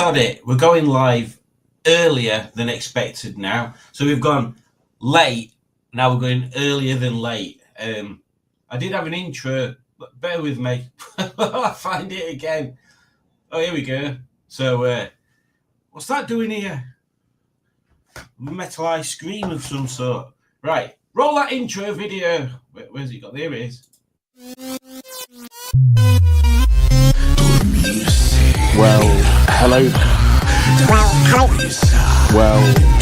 sod it. We're going live earlier than expected now. So we've gone late. Now we're going earlier than late. I did have an intro, but bear with me. I'll find it again. Oh, here we go. So what's that doing here? Metalized screen of some sort. Right. Roll that intro video. Where's it got? There it is. Well, hello. Well,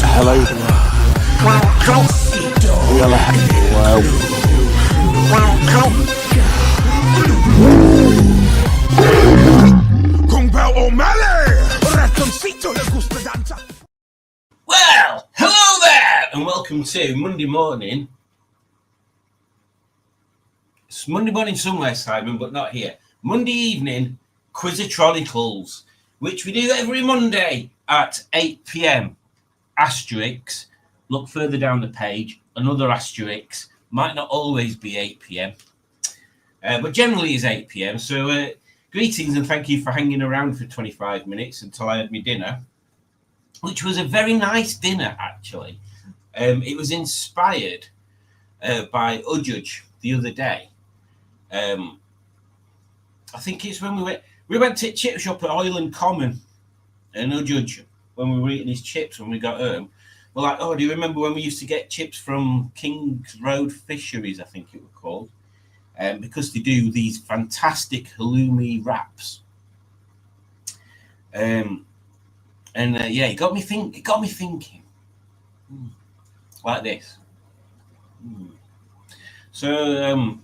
hello. Well, hello there, and welcome to Monday morning. It's Monday morning somewhere, Simon, but not here. Monday evening, Quizzotronicals, which we do every Monday at 8 p.m. Asterix. Look further down the page. Another asterisk. Might not always be 8 p.m. But generally is 8 p.m. So greetings and thank you for hanging around for 25 minutes until I had my dinner, which was a very nice dinner, actually. It was inspired by Udjudge the other day. I think it's when we went to chip shop at Oiland Common and Udjudge, when we were eating his chips when we got home. We're like, oh, do you remember when we used to get chips from King's Road Fisheries, I think it was called, because they do these fantastic halloumi wraps. Yeah, it got me thinking, like this. So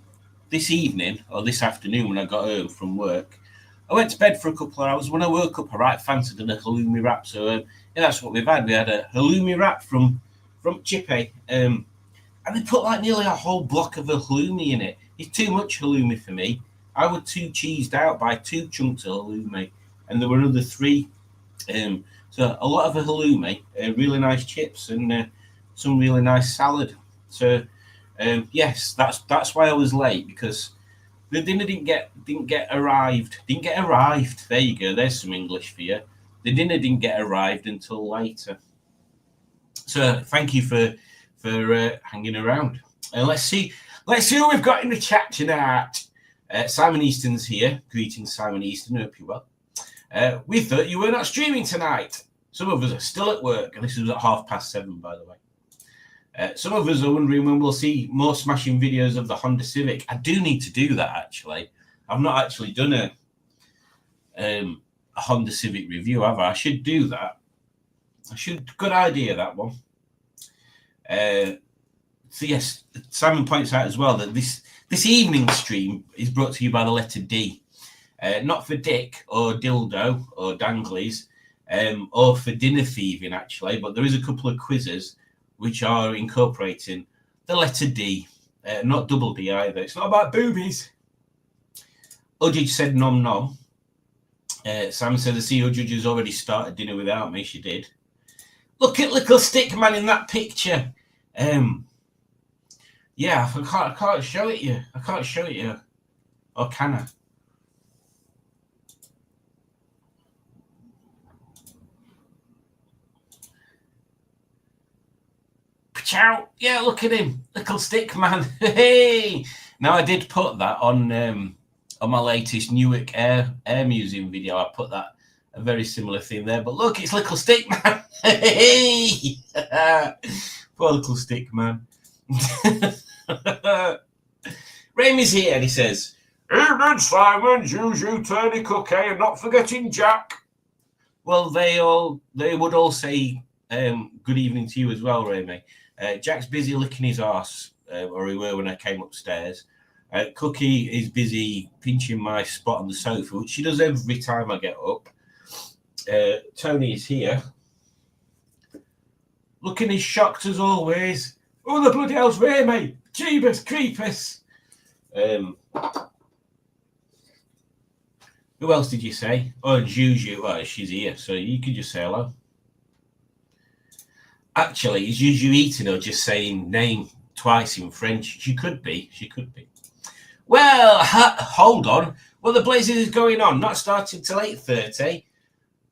this evening or this afternoon, when I got home from work, I went to bed for a couple of hours. When I woke up, I fancied a halloumi wrap. So yeah, that's what we've had. We had a halloumi wrap from Chippy, and they put like nearly a whole block of a halloumi in it. It's too much halloumi for me. I was too cheesed out by 2 chunks of halloumi, and there were another 3. So a lot of a halloumi, really nice chips, and some really nice salad. So yes, that's why I was late, because the dinner didn't get arrived. There you go. There's some English for you. The dinner didn't get arrived until later. So thank you for hanging around. Let's see who we've got in the chat tonight. Simon Easton's here. Greetings, Simon Easton. Hope you're well. We thought you were not streaming tonight. Some of us are still at work, and this was at 7:30, by the way. Some of us are wondering when we'll see more smashing videos of the Honda Civic. I do need to do that, actually. I've not actually done a Honda Civic review, have I? I should do that. Good idea, that one. So yes, Simon points out as well that this evening stream is brought to you by the letter D. Not for Dick or Dildo or Danglies, or for dinner thieving, actually, but there is a couple of quizzes which are incorporating the letter D, not double D either. It's not about boobies. Udjudge said nom nom. Sam said, I see Udjudge has already started dinner without me. She did. Look at little stick man in that picture. Yeah, I can't show it you. I can't show it you. Or can I? Ciao. Yeah, look at him. Little stick man. Hey. Now I did put that on my latest Newark Air Museum video. I put that a very similar thing there. But look, it's little stick man. Hey. Poor little stick man. Ramey's here and he says, evening, Simon, Juju, Tony, Cookie, and not forgetting Jack. Well, they would all say good evening to you as well, Ramey. Jack's busy licking his arse, or he were when I came upstairs. Cookie is busy pinching my spot on the sofa, which she does every time I get up. Tony is here, looking as shocked as always. Oh, the bloody hell's Ramey! Jeebus creepers! Who else did you say? Oh, Juju. Well, she's here, so you could just say hello. Actually, is Juju eating or just saying name twice in French? She could be. Well, hold on. Well, the blazes is going on. Not starting till 8:30.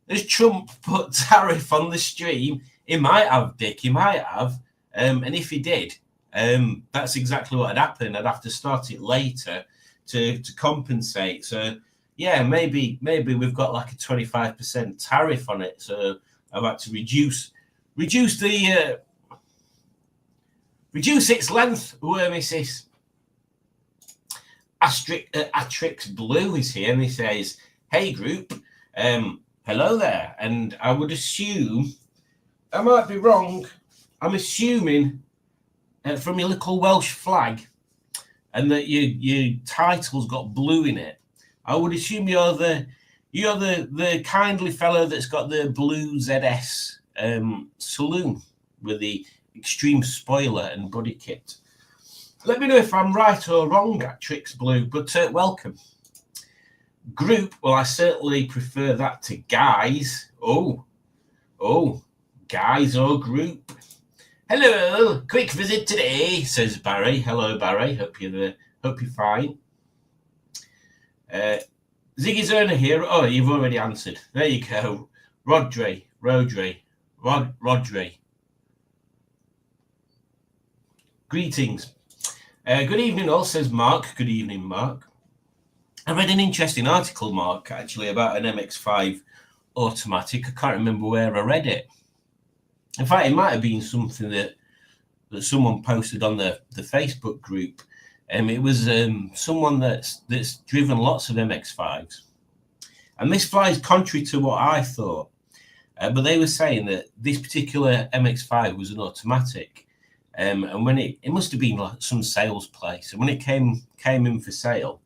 Has Trump put tariff on the stream? He might have, Dick. He might have. And if he did, that's exactly what had happened. I'd have to start it later to compensate. So yeah, maybe we've got like a 25% tariff on it. So I've had to reduce its length. Missus Astrix Blue is here and he says, "Hey group, hello there." And I would assume, I might be wrong, I'm assuming from your little Welsh flag and that your title's got blue in it, I would assume you're the kindly fellow that's got the blue ZS saloon with the extreme spoiler and body kit. Let me know if I'm right or wrong at Trix Blue, but welcome. Group, well, I certainly prefer that to guys. Oh, guys or group. Hello, quick visit today, says Barry. Hello, Barry. Hope you're fine. Ziggy Zerner here. Oh, you've already answered. There you go. Rodri. Greetings. Good evening, all, says Mark. Good evening, Mark. I read an interesting article, Mark, actually, about an MX-5 automatic. I can't remember where I read it. In fact, it might have been something that someone posted on the Facebook group. It was someone that's driven lots of MX-5s. And this flies contrary to what I thought. But they were saying that this particular MX-5 was an automatic. And when it must have been like some sales place. And when it came in for sale,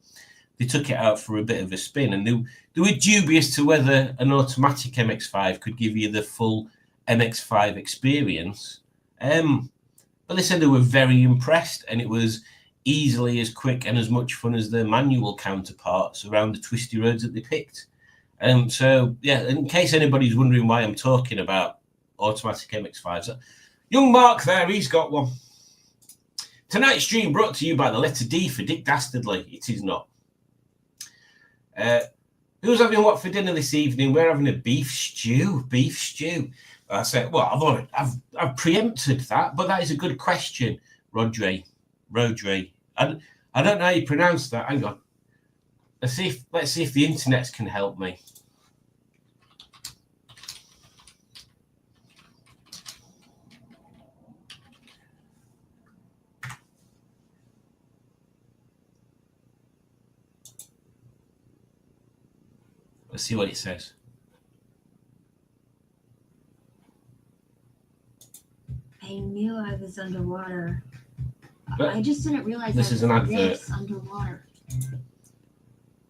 they took it out for a bit of a spin. And they were dubious to whether an automatic MX-5 could give you the full MX-5 experience. But they said they were very impressed, and it was easily as quick and as much fun as their manual counterparts around the twisty roads that they picked. So, yeah, in case anybody's wondering why I'm talking about automatic MX-5s, young Mark there, he's got one. Tonight's stream brought to you by the letter D for Dick Dastardly. It is not. Who's having what for dinner this evening? We're having a beef stew. I said, well, I've preempted that, but that is a good question, Rodri. I don't know how you pronounce that. Hang on. Let's see if the internet can help me. Let's see what it says. I knew I was underwater. But I just didn't realize this is an advert. Underwater.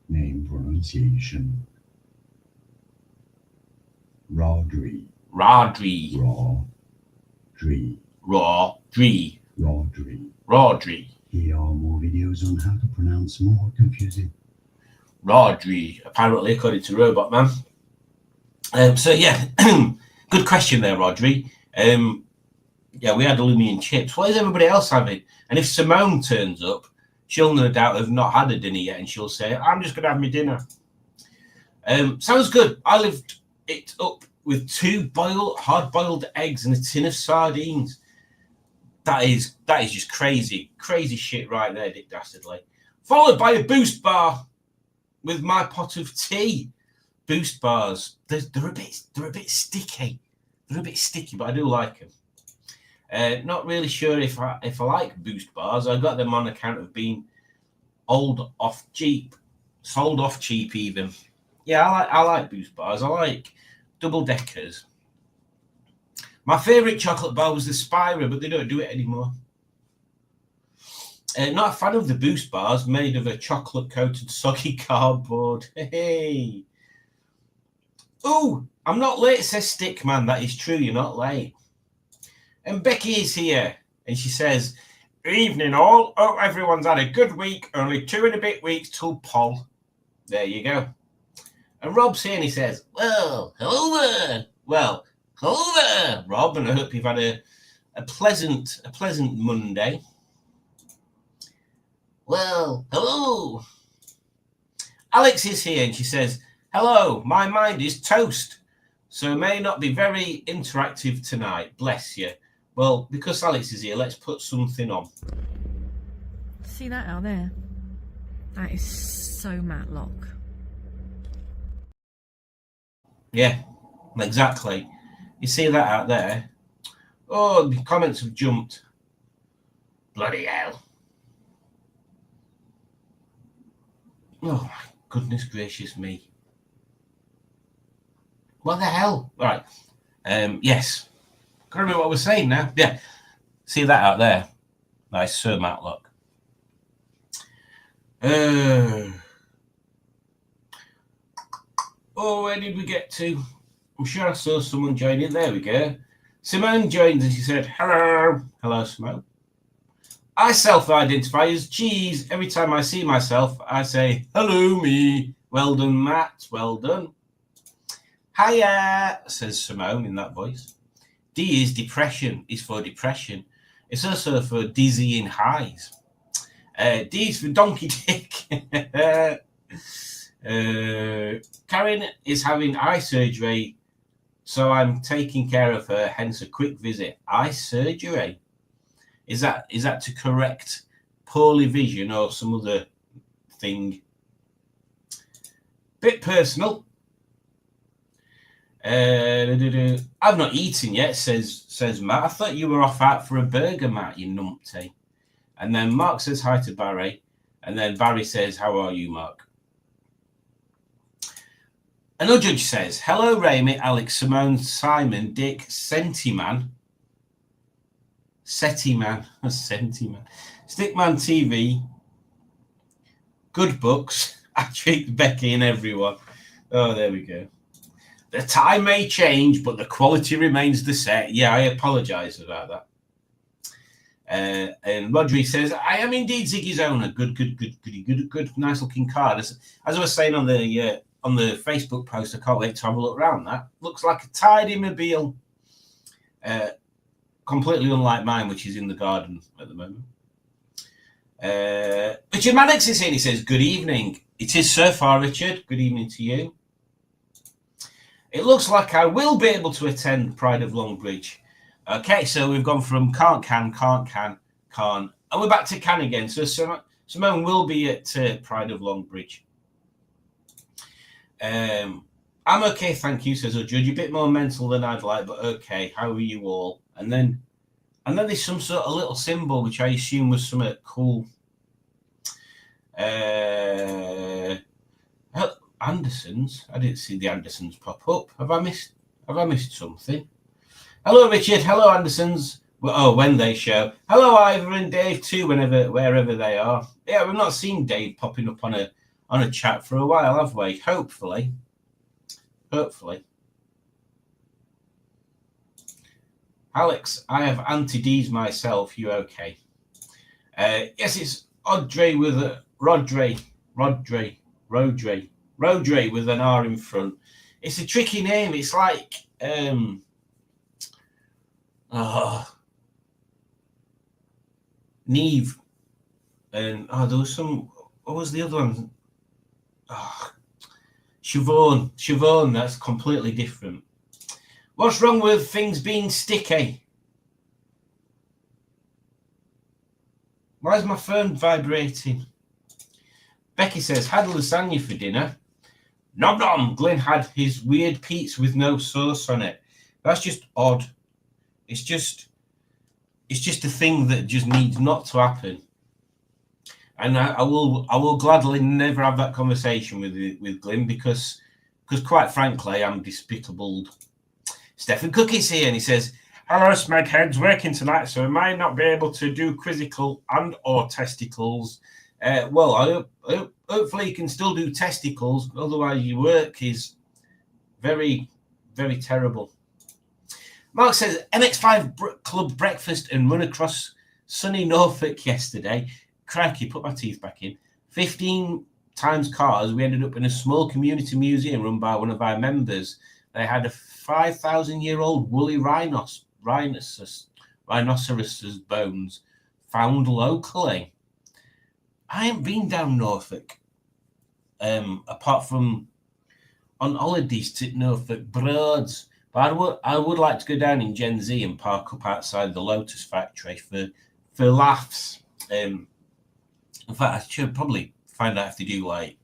Name pronunciation. Rodri. Here are more videos on how to pronounce more confusing. Rodri, apparently, according to Robot Man. So yeah, good question there, Rodri. Yeah, we had halloumi chips. What is everybody else having? And if Simone turns up, she'll no doubt have not had a dinner yet, and she'll say, "I'm just going to have my dinner." Sounds good. I lived it up with 2 hard-boiled eggs and a tin of sardines. That is just crazy shit right there, Dick Dastardly. Followed by a Boost bar with my pot of tea. Boost bars, they're a bit sticky. They're a bit sticky, but I do like them. Not really sure if I like Boost bars. I got them on account of being sold off cheap even. Yeah, I like Boost bars. I like double deckers. My favourite chocolate bar was the Spira, but they don't do it anymore. Not a fan of the Boost bars made of a chocolate-coated soggy cardboard. Hey. Oh, I'm not late, says Stickman. That is true, you're not late. And Becky is here, and she says, "Evening all. Hope everyone's had a good week. Only 2 and a bit weeks till Poll." There you go. And Rob's here, and he says, "Well, hello there. Well, hello there, Rob, and I hope you've had a pleasant Monday." Well, hello. Alex is here, and she says, "Hello, my mind is toast. So may not be very interactive tonight. Bless you. Well, because Alex is here, let's put something on. See that out there? That is so Matlock. Yeah, exactly. You see that out there? Oh, the comments have jumped. Bloody hell. Oh, my goodness gracious me. What the hell? Right. Yes. Can't remember what I was saying now. Yeah. See that out there? Nice Sir Matlock. Oh, where did we get to? I'm sure I saw someone join in. There we go. Simone joins and she said, hello. Hello, Simone. I self-identify as cheese. Every time I see myself, I say, hello, me. Well done, Matt. Well done. Hiya, says Simone in that voice. D is depression. Is for depression. It's also for dizzying highs. D is for donkey dick. Karen is having eye surgery, so I'm taking care of her, hence a quick visit. Eye surgery. Is that to correct poorly vision or some other thing? Bit personal. I've not eaten yet, says Matt. I thought you were off out for a burger, Matt, you numpty. And then Mark says hi to Barry. And then Barry says, how are you, Mark? And the judge says, hello, Rami, Alex, Simone, Simon, Dick, Sentiman, Stickman TV, Good Books, Patrick, Becky, and everyone. Oh, there we go. The time may change, but the quality remains the same. Yeah, I apologise about that. And Rodri says, I am indeed Ziggy's owner. Good, nice looking card. As I was saying on the Facebook post, I can't wait to have a look around that. Looks like a tidy mobile. Completely unlike mine, which is in the garden at the moment. Richard Mannix is in. He says, good evening. It is so far, Richard. Good evening to you. It looks like I will be able to attend Pride of Longbridge. Okay, so we've gone from can't, and we're back to can again. So Simone will be at Pride of Longbridge. I'm okay, thank you, says a judge. A bit more mental than I'd like, but okay. How are you all? And then there's some sort of little symbol, which I assume was something cool. Andersons. I didn't see the Andersons pop up. Have I missed something? Hello, Richard. Hello, Andersons. Oh, when they show. Hello, Ivor and Dave too. Wherever they are. Yeah, we've not seen Dave popping up on a chat for a while, have we? Hopefully. Alex, I have anti-D's myself. You okay? Yes, it's Rodri with a Rodri with an R in front. It's a tricky name. It's like Neve. And there was some. What was the other one? Siobhan. That's completely different. What's wrong with things being sticky? Why is my phone vibrating? Becky says, had lasagna for dinner. Nom nom. Glenn had his weird pizza with no sauce on it. That's just odd. It's just a thing that just needs not to happen. And I will gladly never have that conversation with Glenn because quite frankly, I'm despicable. Stephen Cook is here and he says, hello, Smegheads, working tonight, so I might not be able to do quizzical and or testicles. Well, hopefully you can still do testicles, otherwise your work is very, very terrible. Mark says, MX5 club breakfast and run across sunny Norfolk yesterday. Crikey, put my teeth back in. 15 times cars. We ended up in a small community museum run by one of our members. They had a 5,000-year-old woolly rhinoceros's bones found locally. I haven't been down Norfolk, apart from on holidays to Norfolk Broads. But I would like to go down in Gen Z and park up outside the Lotus factory for laughs. In fact, I should probably find out if they do like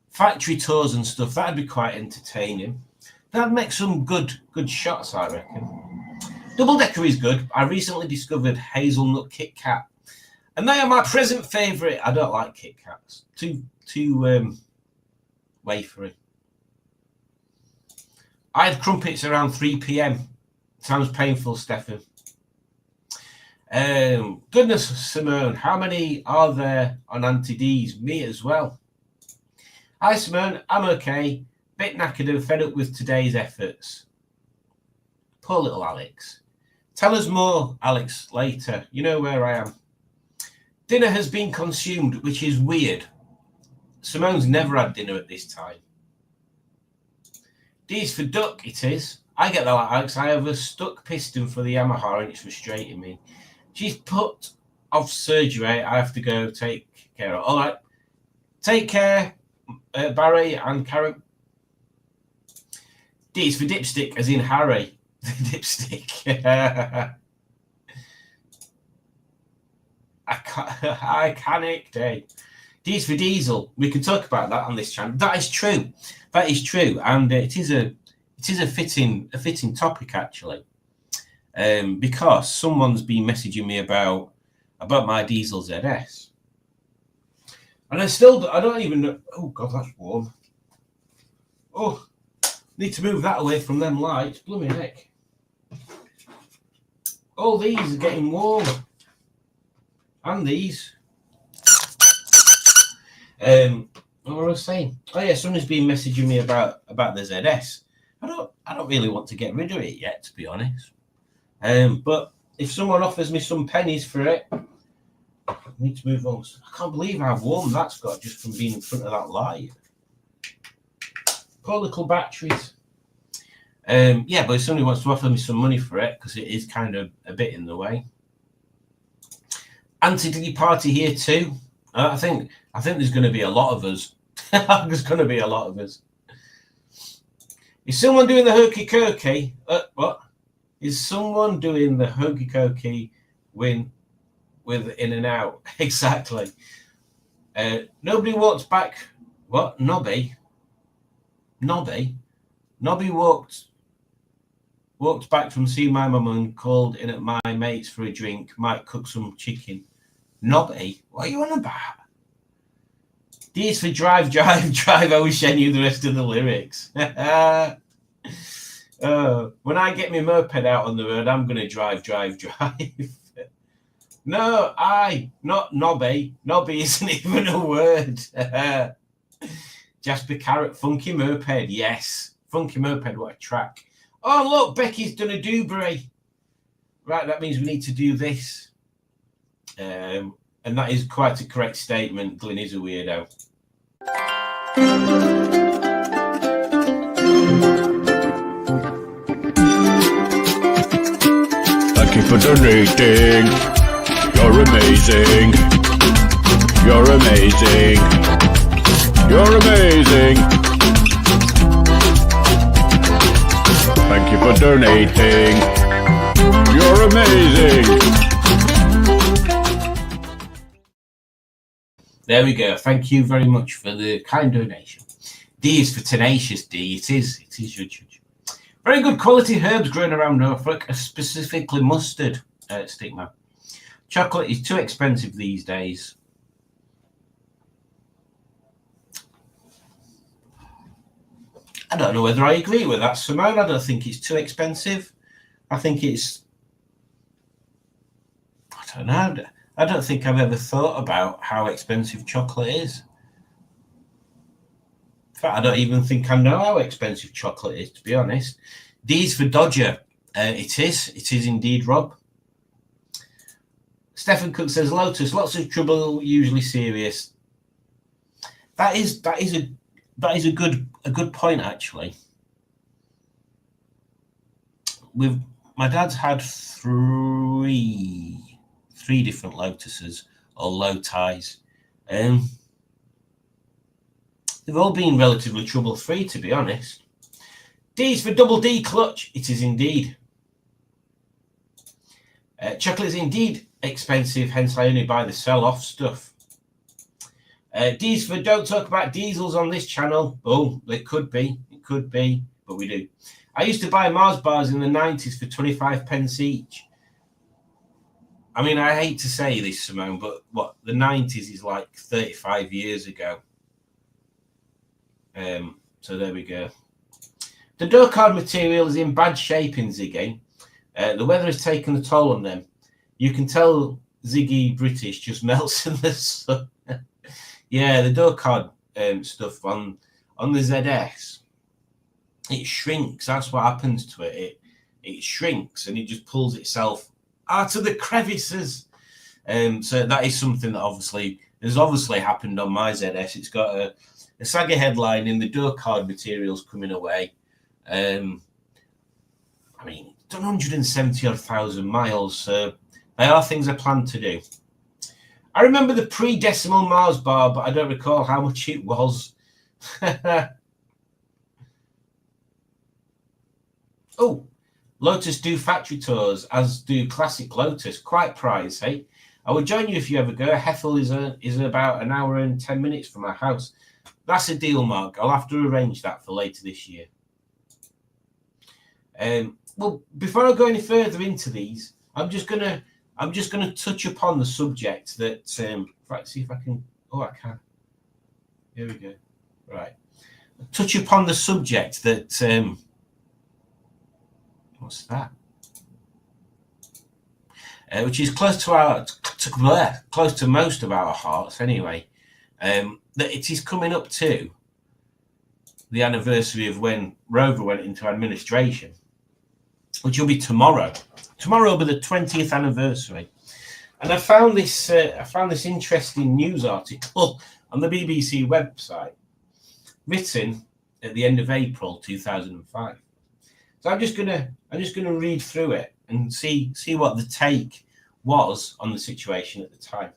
factory tours and stuff. That'd be quite entertaining. That'd make some good shots, I reckon. Double Decker is good. I recently discovered Hazelnut Kit Kat, and they are my present favourite. I don't like Kit Kats. Too wafery. I had crumpets around 3 p.m. Sounds painful, Stefan. Goodness, Simone, how many are there on Anti-D's? Me as well. Hi, Simone. I'm okay. Bit knackered and fed up with today's efforts. Poor little Alex. Tell us more, Alex, later. You know where I am. Dinner has been consumed, which is weird. Simone's never had dinner at this time. D's for duck, it is. I get that, Alex. I have a stuck piston for the Yamaha and it's frustrating me. She's put off surgery. I have to go take care of. All right. Take care, Barry and Karen. D's for dipstick, as in Harry. Dipstick. Iconic day. D's for diesel. We can talk about that on this channel. That is true. That is true, and it is a fitting topic actually, because someone's been messaging me about my diesel ZS, and I don't even know. Oh God, that's warm. Oh, need to move that away from them lights. Blooming heck! All these are getting warm, and these. What was I saying? Oh yeah, someone's been messaging me about the ZS. I don't really want to get rid of it yet, to be honest. But if someone offers me some pennies for it, I need to move on. I can't believe how warm that's got just from being in front of that light. Poor little batteries. Yeah, but if somebody wants to offer me some money for it, because it is kind of a bit in the way. Anti-D party here too. I think there's going to be a lot of us. There's going to be a lot of us. Is someone doing the hokey cokey? What? Is someone doing the hokey cokey with in and out? Exactly. Nobody walks back. What? Nobby walked back from seeing my mum and called in at my mates for a drink. Might cook some chicken. Nobby? What are you on about? D's for drive. I wish I knew the rest of the lyrics. When I get my moped out on the road, I'm going to drive. No, not Nobby. Nobby isn't even a word. Jasper Carrot, funky moped. Yes, funky moped. What a track. Oh, look, Becky's done a Dewberry. Right, that means we need to do this. And that is quite a correct statement. Glyn is a weirdo. Thank you for donating. You're amazing. You're amazing. You're amazing. Thank you for donating. You're amazing. There we go. Thank you very much for the kind donation. D is for tenacious D. It is your judge. Very good quality herbs grown around Norfolk, specifically mustard, Stickman. Chocolate is too expensive these days. I don't know whether I agree with that, Simone. I don't think it's too expensive. I think it's... I don't know. I don't think I've ever thought about how expensive chocolate is. In fact, I don't even think I know how expensive chocolate is, to be honest. D's for Dodger. It is indeed, Rob. Stephen Cook says, Lotus, lots of trouble, usually serious. That is a good point, actually. My dad's had three different Lotuses or low ties. They've all been relatively trouble-free, to be honest. D's for double D clutch. It is indeed. Chocolate is indeed expensive, hence I only buy the sell-off stuff. D's for don't talk about diesels on this channel. Oh, it could be, but we do. I used to buy Mars bars in the 90s for 25 pence each. I mean, I hate to say this, Simone, but what, the 90s is like 35 years ago. So there we go. The door card material is in bad shape in Ziggy. The weather has taken a toll on them. You can tell Ziggy British just melts in the sun. Yeah, the door card stuff on the ZS, it shrinks. That's what happens to it. It shrinks and it just pulls itself out of the crevices. So that is something that has obviously happened on my ZS. It's got a saggy headline and the door card materials coming away. I mean, done 170,000 miles. So they are things I plan to do. I remember the pre-decimal Mars bar, but I don't recall how much it was. Oh, Lotus do factory tours, as do Classic Lotus. Quite pricey. I would join you if you ever go. Hethel is about an hour and 10 minutes from our house. That's a deal, Mark. I'll have to arrange that for later this year. Well, before I go any further into these, I'm just gonna touch upon the subject that. Right, see if I can. Oh, I can. Here we go. Right, touch upon the subject that. What's that? Which is close to most of our hearts, anyway. That it is coming up to the anniversary of when Rover went into administration, which will be tomorrow. Tomorrow will be the 20th anniversary, and I found this interesting news article on the BBC website, written at the end of April 2005. So I'm just gonna read through it and see what the take was on the situation at the time.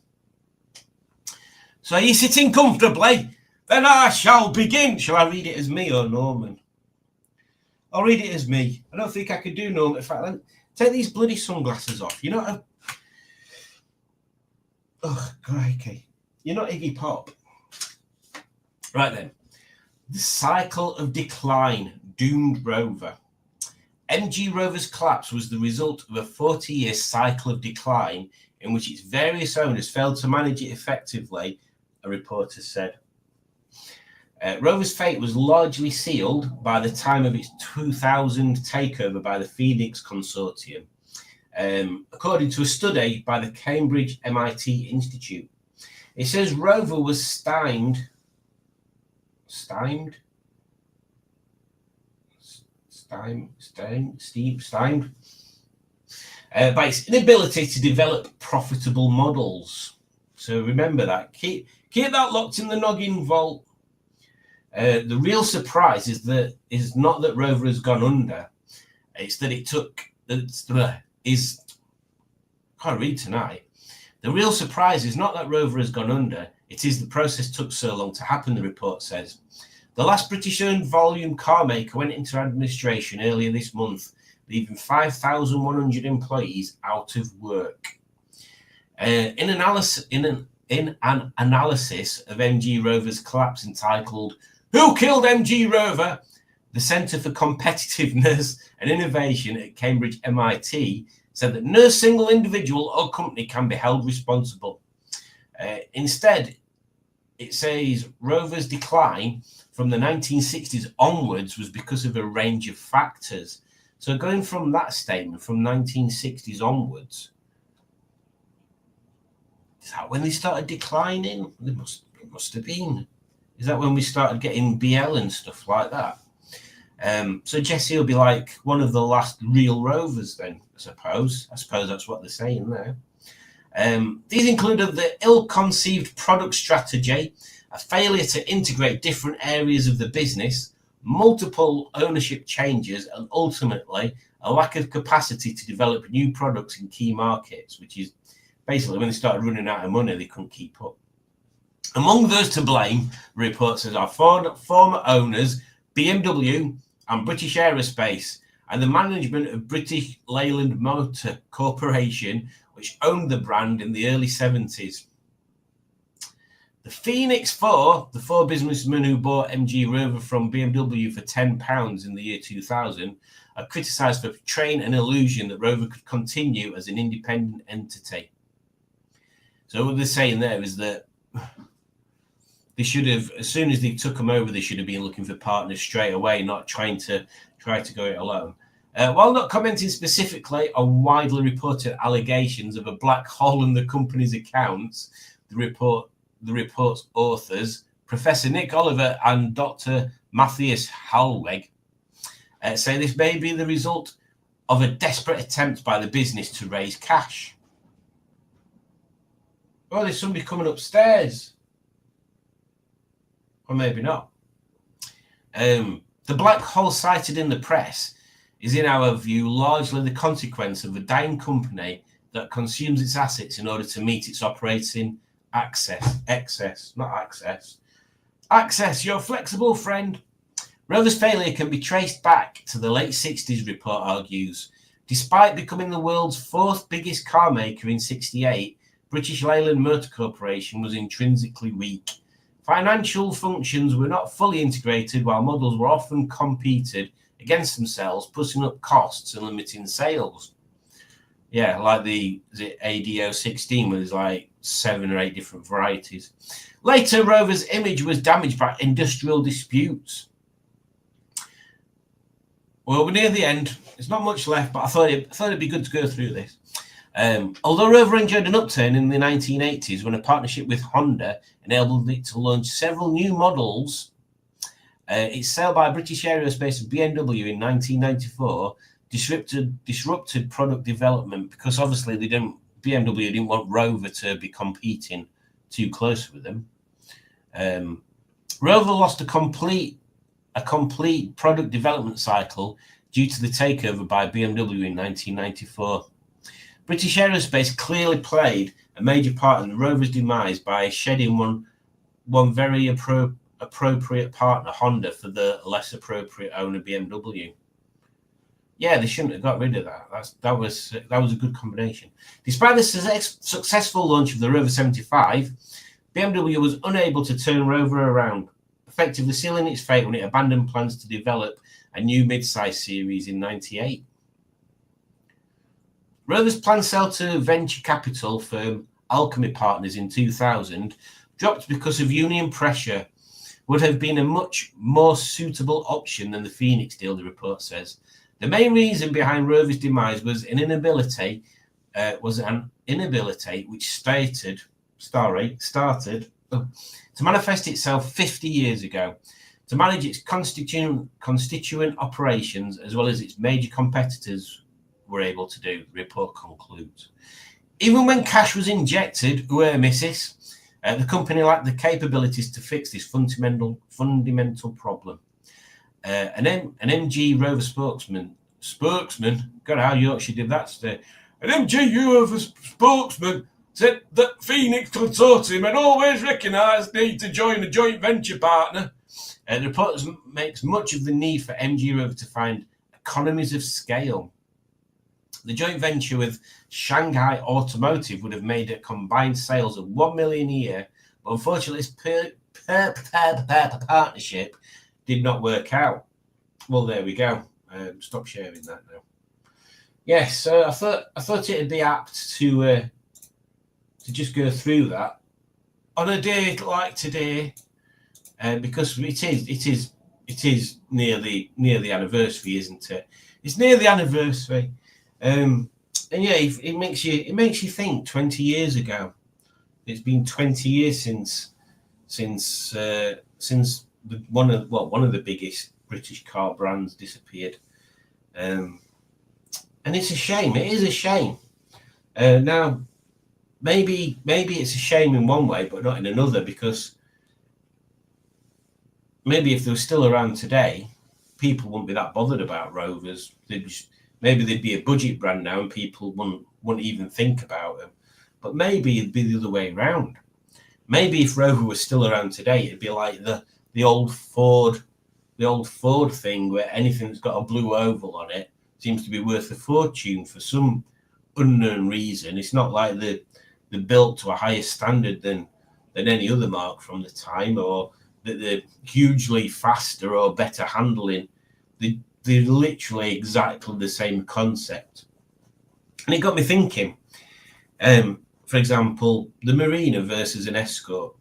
So are you sitting comfortably? Then I shall begin. Shall I read it as me or Norman? I'll read it as me. I don't think I could do Norman. In fact, take these bloody sunglasses off. You're not oh, crikey. You're not Iggy Pop. Right then. The cycle of decline doomed Rover. MG Rover's collapse was the result of a 40-year cycle of decline in which its various owners failed to manage it effectively, a reporter said. Rover's fate was largely sealed by the time of its 2000 takeover by the Phoenix Consortium, according to a study by the Cambridge MIT Institute. It says Rover was stymied by its inability to develop profitable models. So remember that. Keep that locked in the noggin, Vault. The real surprise is not that Rover has gone under. It's that it took. Can't read tonight. The real surprise is not that Rover has gone under. It is the process took so long to happen. The report says. The last British-owned volume car maker went into administration earlier this month, leaving 5,100 employees out of work. In an analysis of MG Rover's collapse entitled "Who Killed MG Rover?", the Centre for Competitiveness and Innovation at Cambridge MIT said that no single individual or company can be held responsible. Instead, it says Rover's decline from the 1960s onwards was because of a range of factors. So going from that statement, from 1960s onwards, is that when they started declining? It must have been. Is that when we started getting BL and stuff like that? So Jesse will be like one of the last real Rovers then, I suppose. I suppose that's what they're saying there. These included the ill-conceived product strategy, a failure to integrate different areas of the business, multiple ownership changes, and ultimately a lack of capacity to develop new products in key markets, which is basically when they started running out of money, they couldn't keep up. Among those to blame, the report says, are former owners BMW and British Aerospace and the management of British Leyland Motor Corporation, which owned the brand in the early 70s. The Phoenix Four, the four businessmen who bought MG Rover from BMW for £10 in the year 2000, are criticised for portraying an illusion that Rover could continue as an independent entity. So what they're saying there is that they should have, as soon as they took them over, they should have been looking for partners straight away, not try to go it alone. While not commenting specifically on widely reported allegations of a black hole in the company's accounts, the report's authors, Professor Nick Oliver and Dr. Matthias Hallweg, say this may be the result of a desperate attempt by the business to raise cash. Well, there's somebody coming upstairs. Or maybe not. The black hole cited in the press is, in our view, largely the consequence of a dying company that consumes its assets in order to meet its operating excess, your flexible friend. Rover's failure can be traced back to the late 60s, report argues. Despite becoming the world's fourth biggest car maker in 68, British Leyland Motor Corporation was intrinsically weak. Financial functions were not fully integrated, while models were often competed against themselves, putting up costs and limiting sales. Yeah, like the ADO 16, where there's like 7 or 8 different varieties. Later, Rover's image was damaged by industrial disputes. Well, we're near the end. There's not much left, but I thought it'd be good to go through this. Although Rover enjoyed an upturn in the 1980s when a partnership with Honda enabled it to launch several new models, its sale by British Aerospace and BMW in 1994 disrupted product development, because obviously BMW didn't want Rover to be competing too close with them. Rover lost a complete product development cycle due to the takeover by BMW in 1994. British Aerospace clearly played a major part in the Rover's demise by shedding one very appropriate partner, Honda, for the less appropriate owner, BMW. Yeah, they shouldn't have got rid of that. That was a good combination. Despite the successful launch of the Rover 75, BMW was unable to turn Rover around, effectively sealing its fate when it abandoned plans to develop a new mid-size series in 98. Rover's planned sale to venture capital firm Alchemy Partners in 2000 dropped because of union pressure. Would have been a much more suitable option than the Phoenix deal, the report says. The main reason behind Rover's demise was an inability which started to manifest itself 50 years ago, to manage its constituent operations as well as its major competitors were able to do, the report concludes. Even when cash was injected, the company lacked the capabilities to fix this fundamental problem. An MG Rover spokesman, God, how Yorkshire did that today. An MG Rover spokesman said that Phoenix Consortium had always recognised the need to join a joint venture partner. The report makes much of the need for MG Rover to find economies of scale. The joint venture with Shanghai Automotive would have made a combined sales of 1 million a year, but unfortunately this partnership did not work out. Well, there we go. Stop sharing that now. Yes, so I thought it'd be apt to just go through that on a day like today, because it is near the anniversary, isn't it? It's near the anniversary. And yeah, it makes you think. 20 years ago, it's been 20 years since one of the biggest British car brands disappeared, and it's a shame. It is a shame. Now, maybe it's a shame in one way, but not in another, because maybe if they were still around today, people wouldn't be that bothered about Rovers. Maybe they'd be a budget brand now and people wouldn't even think about them. But maybe it'd be the other way around. Maybe if Rover was still around today, it'd be like the old Ford thing where anything that's got a blue oval on it seems to be worth a fortune for some unknown reason. It's not like they're built to a higher standard than any other mark from the time, or that they're hugely faster or better handling. They're literally exactly the same concept. And it got me thinking, for example, the Marina versus an Escort.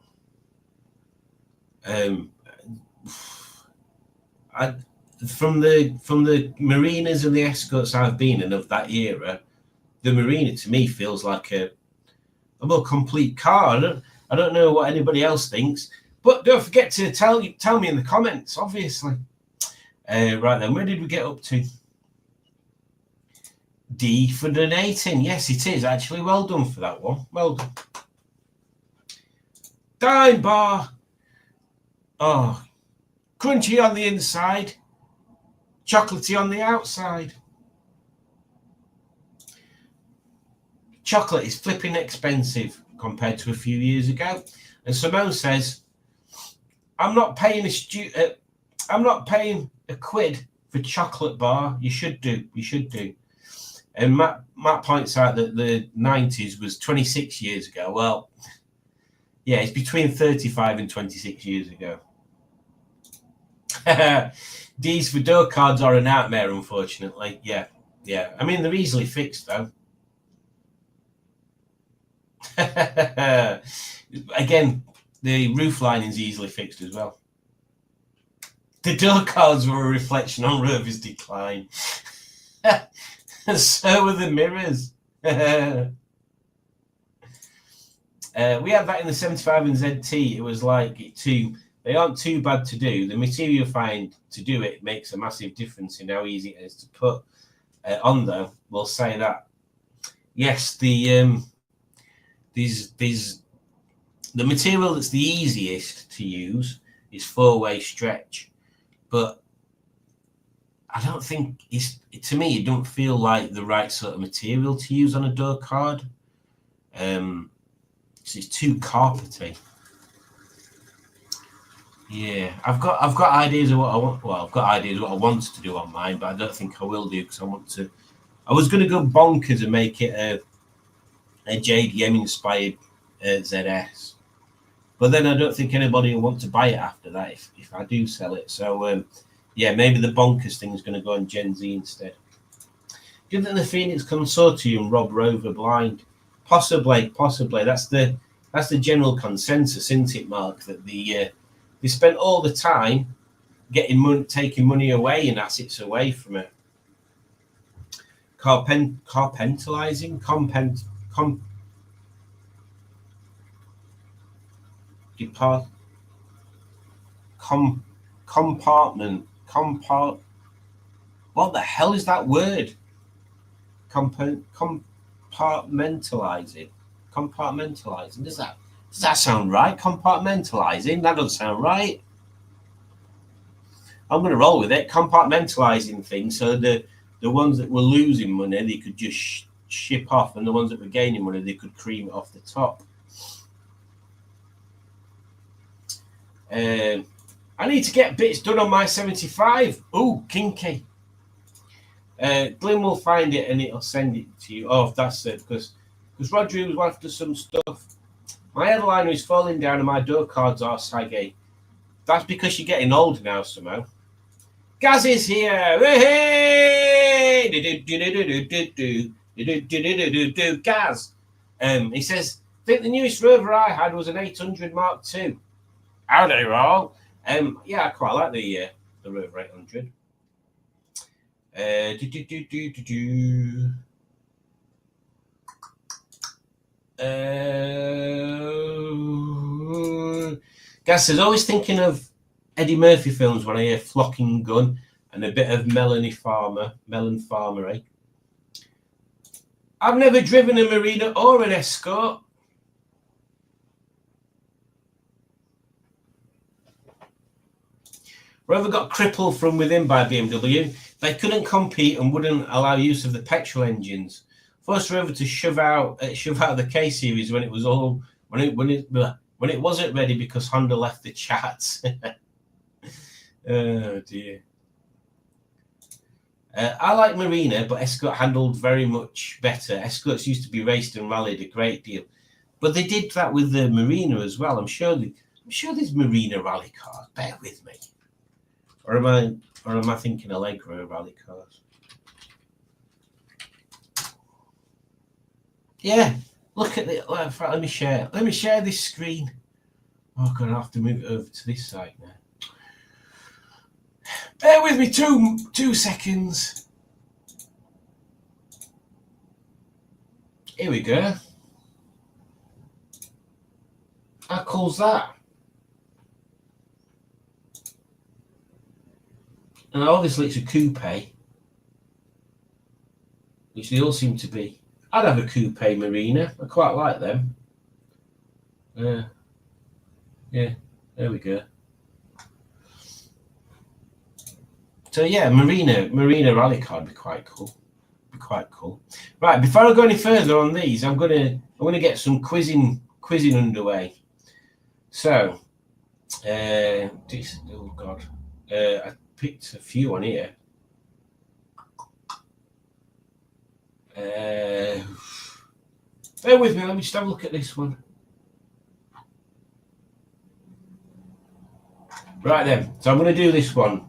From the Marinas and the Escorts I've been in of that era, the Marina to me feels like a more complete car. I don't know what anybody else thinks, but don't forget to tell me in the comments, obviously. Right then, where did we get up to? D for donating. Yes, it is actually. Well done for that one. Well done. Dime bar. Oh, crunchy on the inside, chocolatey on the outside. Chocolate is flipping expensive compared to a few years ago. And Simone says, I'm not paying a quid for chocolate bar. You should do. And Matt points out that the 90s was 26 years ago. Well, yeah, it's between 35 and 26 years ago. These for door cards are a nightmare, unfortunately. Yeah. I mean, they're easily fixed, though. Again, the roof lining is easily fixed as well. The door cards were a reflection on Rover's decline. And so were the mirrors. We had that in the 75 and ZT. It was like they aren't too bad to do. The material you find to do it makes a massive difference in how easy it is to put on, though. We'll say that. Yes, the material that's the easiest to use is 4-way stretch, but I don't think to me, it don't feel like the right sort of material to use on a door card. It's too carpety. Yeah, I've got ideas of what I want. Well, I've got ideas of what I want to do on mine, but I don't think I will do because I was going to go bonkers and make it a JDM inspired ZS, but then I don't think anybody will want to buy it after that if I do sell it. So yeah, maybe the bonkers thing is going to go on Gen Z instead. Do you think the Phoenix Consortium rob Rover blind? Possibly. That's the general consensus, isn't it, Mark? That they spent all the time taking money away and assets away from it. Compartmentalizing. What the hell is that word? Compartmentalizing. Does that sound right? Compartmentalizing? That doesn't sound right. I'm going to roll with it. Compartmentalizing things so the ones that were losing money they could just ship off, and the ones that were gaining money they could cream it off the top. I need to get bits done on my 75. Ooh, kinky. Glyn will find it and it'll send it to you. Oh, that's it, because Roger was after some stuff. My headliner is falling down and my door cards are saggy. That's because you're getting old now, Samo. Gaz is here. Hey! Gaz. He says, I think the newest Rover I had was an 800 Mark II. How do you roll? Yeah, I quite like the Rover 800. Gas says, always thinking of Eddie Murphy films when I hear Flocking Gun and a bit of Melon Farmery. I've never driven a Marina or an Escort. Rover got crippled from within by BMW. They couldn't compete and wouldn't allow use of the petrol engines. Forced Rover to shove out the K series when it when it wasn't ready because Honda left the chat. Oh dear. I like Marina, but Escort handled very much better. Escorts used to be raced and rallied a great deal, but they did that with the Marina as well. I'm sure there's Marina rally cars. Bear with me, or am I thinking Allegro rally cars? Yeah, look at it. Let me share. Let me share this screen. Oh God, I have to move it over to this side now. Bear with me 2 seconds. Here we go. How cool's that? And obviously it's a coupe, which they all seem to be. I'd have a coupe Marina. I quite like them. Yeah, there we go. So yeah, Marina rally car would be quite cool. Right, before I go any further on these, I'm gonna get some quizzing underway. So, oh God, I picked a few on here. Bear with me. Let me just have a look at this one. Right then, so I'm gonna do this one.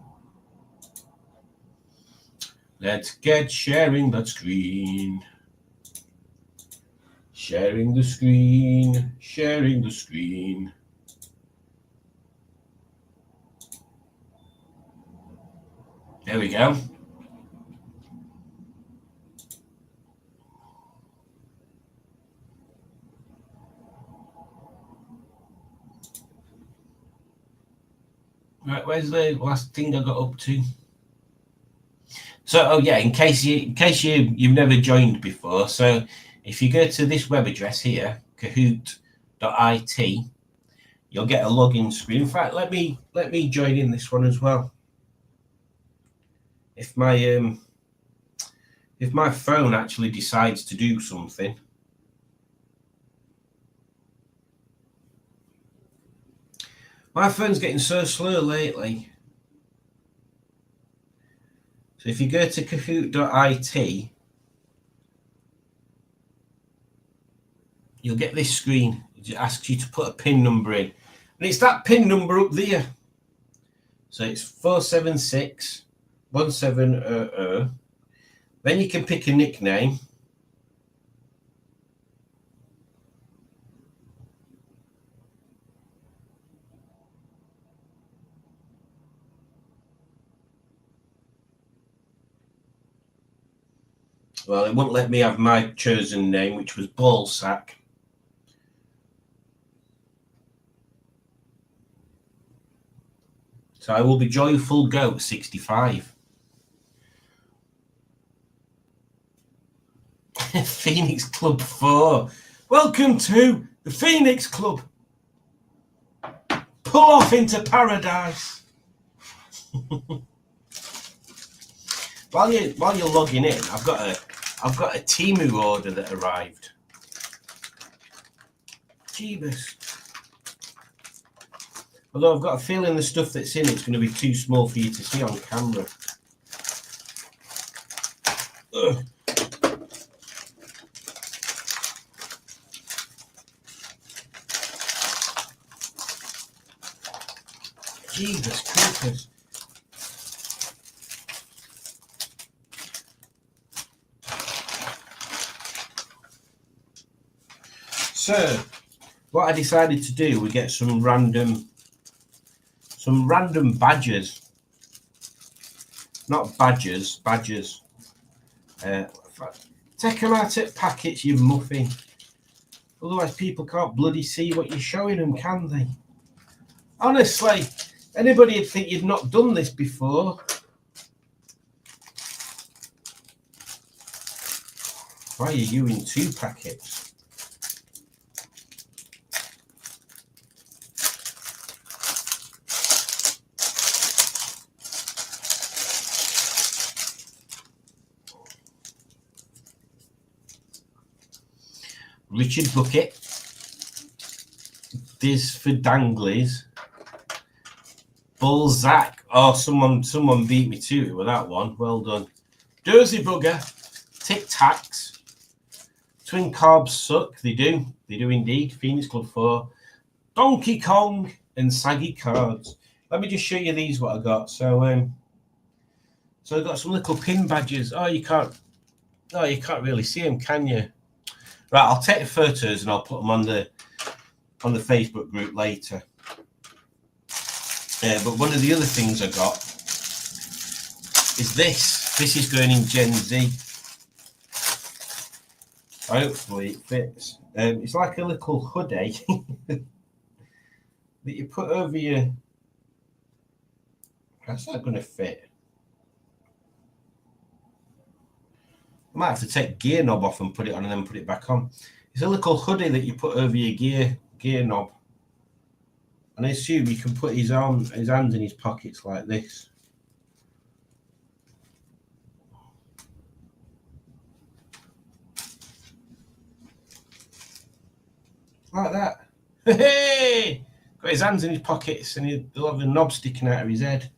Let's get sharing the screen. Sharing the screen. Sharing the screen. There we go. Right, where's the last thing I got up to? So, oh yeah, in case you've never joined before, so if you go to this web address here, kahoot.it, you'll get a login screen. In fact, let me join in this one as well. If my phone actually decides to do something. My phone's getting so slow lately. So if you go to kahoot.it, you'll get this screen. It asks you to put a PIN number in. And it's that PIN number up there. So it's 4761700. Then you can pick a nickname. Well, it won't let me have my chosen name, which was Ballsack. So I will be Joyful Goat 65. Phoenix Club 4. Welcome to the Phoenix Club. Pull off into paradise. While you're logging in, I've got a Temu order that arrived. Jeebus. Although I've got a feeling the stuff that's in it's going to be too small for you to see on camera. Ugh. Jesus Christ. So, what I decided to do, we get some random badges. Not badgers, badgers. Take them out at packets, you muffin. Otherwise, people can't bloody see what you're showing them, can they? Honestly, anybody would think you'd not done this before. Why are you in 2 packets? Richard Bucket. Disfidanglis, Bullsack. Oh, someone beat me to it with that one. Well done. Jersey Bugger, Tic Tacs, Twin Carbs Suck. They do indeed. Phoenix Club 4, Donkey Kong, and Saggy Cards. Let me just show you these what I got. So I've got some little pin badges. Oh, you can't really see them, can you? Right, I'll take the photos and I'll put them on the Facebook group later. But one of the other things I got is this. This is going in Gen Z. Hopefully it fits. It's like a little hoodie that you put over your... How's that going to fit? I might have to take gear knob off and put it on and then put it back on. It's a little hoodie that you put over your gear knob. And I assume you can put his hands in his pockets like this. Like that. Hey! Got his hands in his pockets and he'll have a knob sticking out of his head.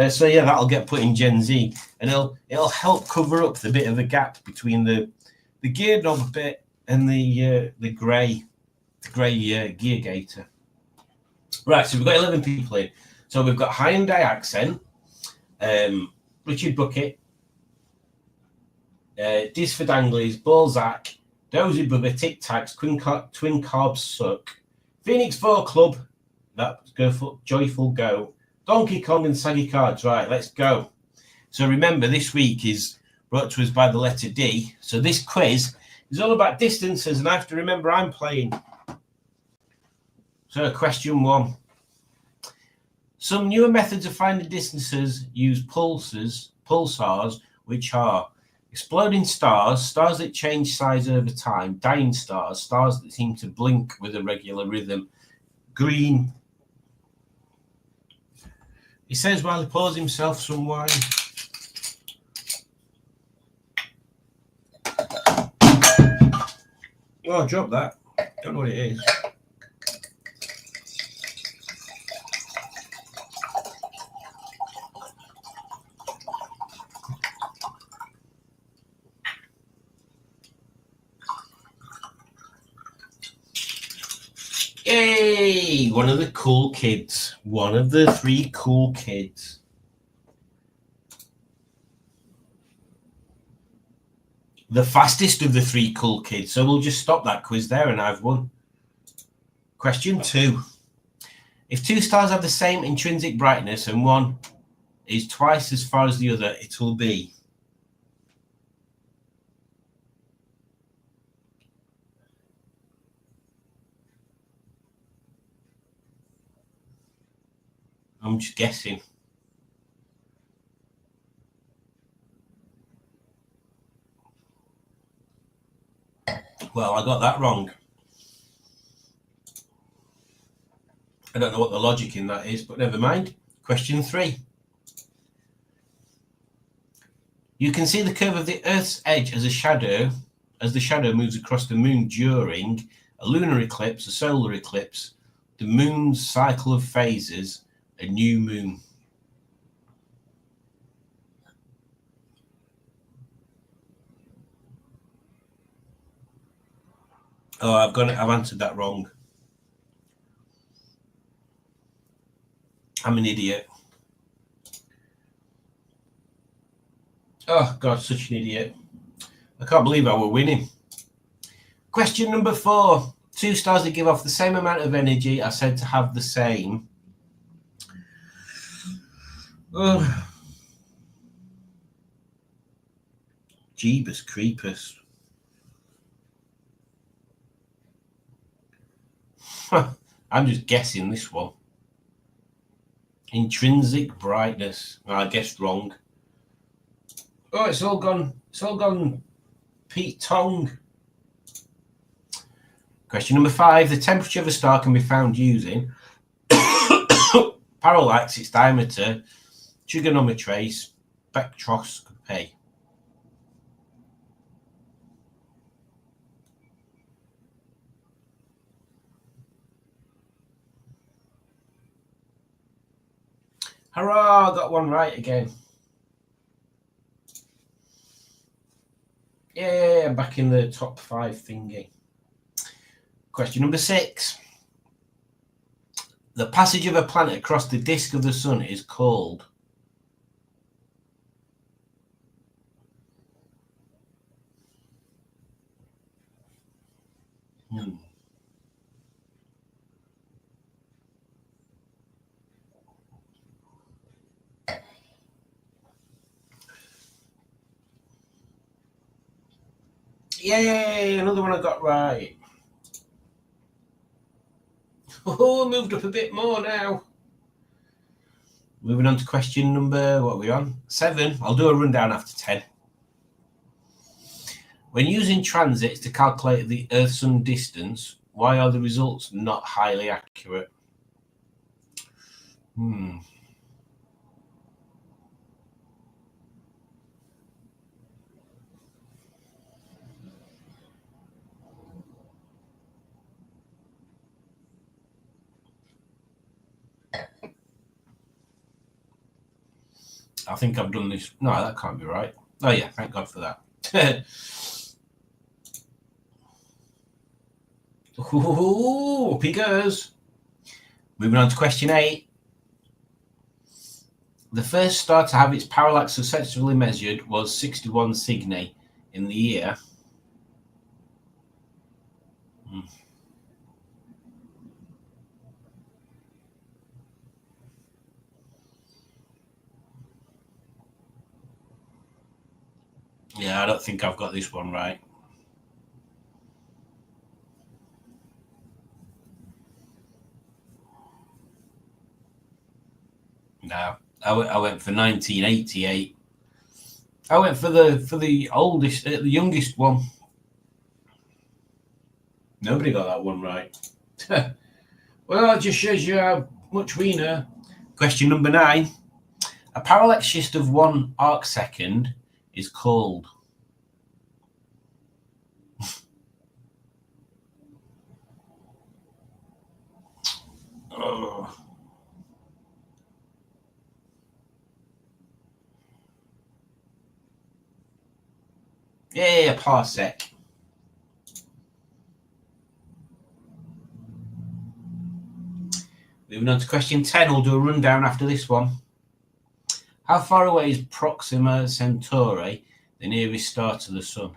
So yeah, that'll get put in Gen Z, and it'll help cover up the bit of a gap between the gear knob bit and the grey gear gator. Right, so we've got 11 people in. So we've got Hyundai Accent, Richard Bucket, Disfidanglis, Bullsack, Dozy Bugger, Tic Tacs, Twin Carbs Suck, Phoenix 4 Club, that's Joyful Go, Donkey Kong and Saggy Cards. Right, let's go. So remember, this week is brought to us by the letter D. So this quiz is all about distances, and I have to remember I'm playing. So question 1. Some newer methods of finding distances use pulsars, which are exploding stars, stars that change size over time, dying stars, stars that seem to blink with a regular rhythm, green. He says while he pours himself some wine. Oh, I dropped that. Don't know what it is. Yay! One of the cool kids. One of the 3 cool kids. The fastest of the 3 cool kids. So we'll just stop that quiz there and I've won. Question 2. If 2 stars have the same intrinsic brightness and one is twice as far as the other, it will be. I'm just guessing. Well, I got that wrong. I don't know what the logic in that is, but never mind. Question 3. You can see the curve of the Earth's edge as a shadow, as the shadow moves across the moon during a lunar eclipse, a solar eclipse, the moon's cycle of phases, a new moon. Oh, I've answered that wrong. I'm an idiot. Oh God, such an idiot. I can't believe I were winning. Question number 4. 2 stars that give off the same amount of energy are said to have the same. Oh. Jeebus creepers. I'm just guessing this one. Intrinsic brightness. I guessed wrong. Oh, it's all gone Pete Tong. Question number 5. The temperature of a star can be found using parallax, its diameter, trigonometry, spectroscopy. Hurrah! Got one right again. Yeah, I'm back in the top 5 thingy. Question number 6. The passage of a planet across the disk of the sun is called. Yay! Another one I got right. Oh, moved up a bit more now. Moving on to question number, what are we on? 7. I'll do a rundown after 10. When using transits to calculate the Earth-Sun distance, why are the results not highly accurate? I think I've done this. No, that can't be right. Oh yeah, thank God for that. Ooh, up he goes. Moving on to question 8. The first star to have its parallax successfully measured was 61 Cygni in the year. Yeah, I don't think I've got this one right. No, I went for 1988. I went for the oldest, the youngest one. Nobody got that one right. Well, it just shows you how much we know. Question number 9. A parallax shift of 1 arcsecond is called. Oh. Yeah, parsec. Moving on to question 10, we'll do a rundown after this one. How far away is Proxima Centauri, the nearest star to the Sun?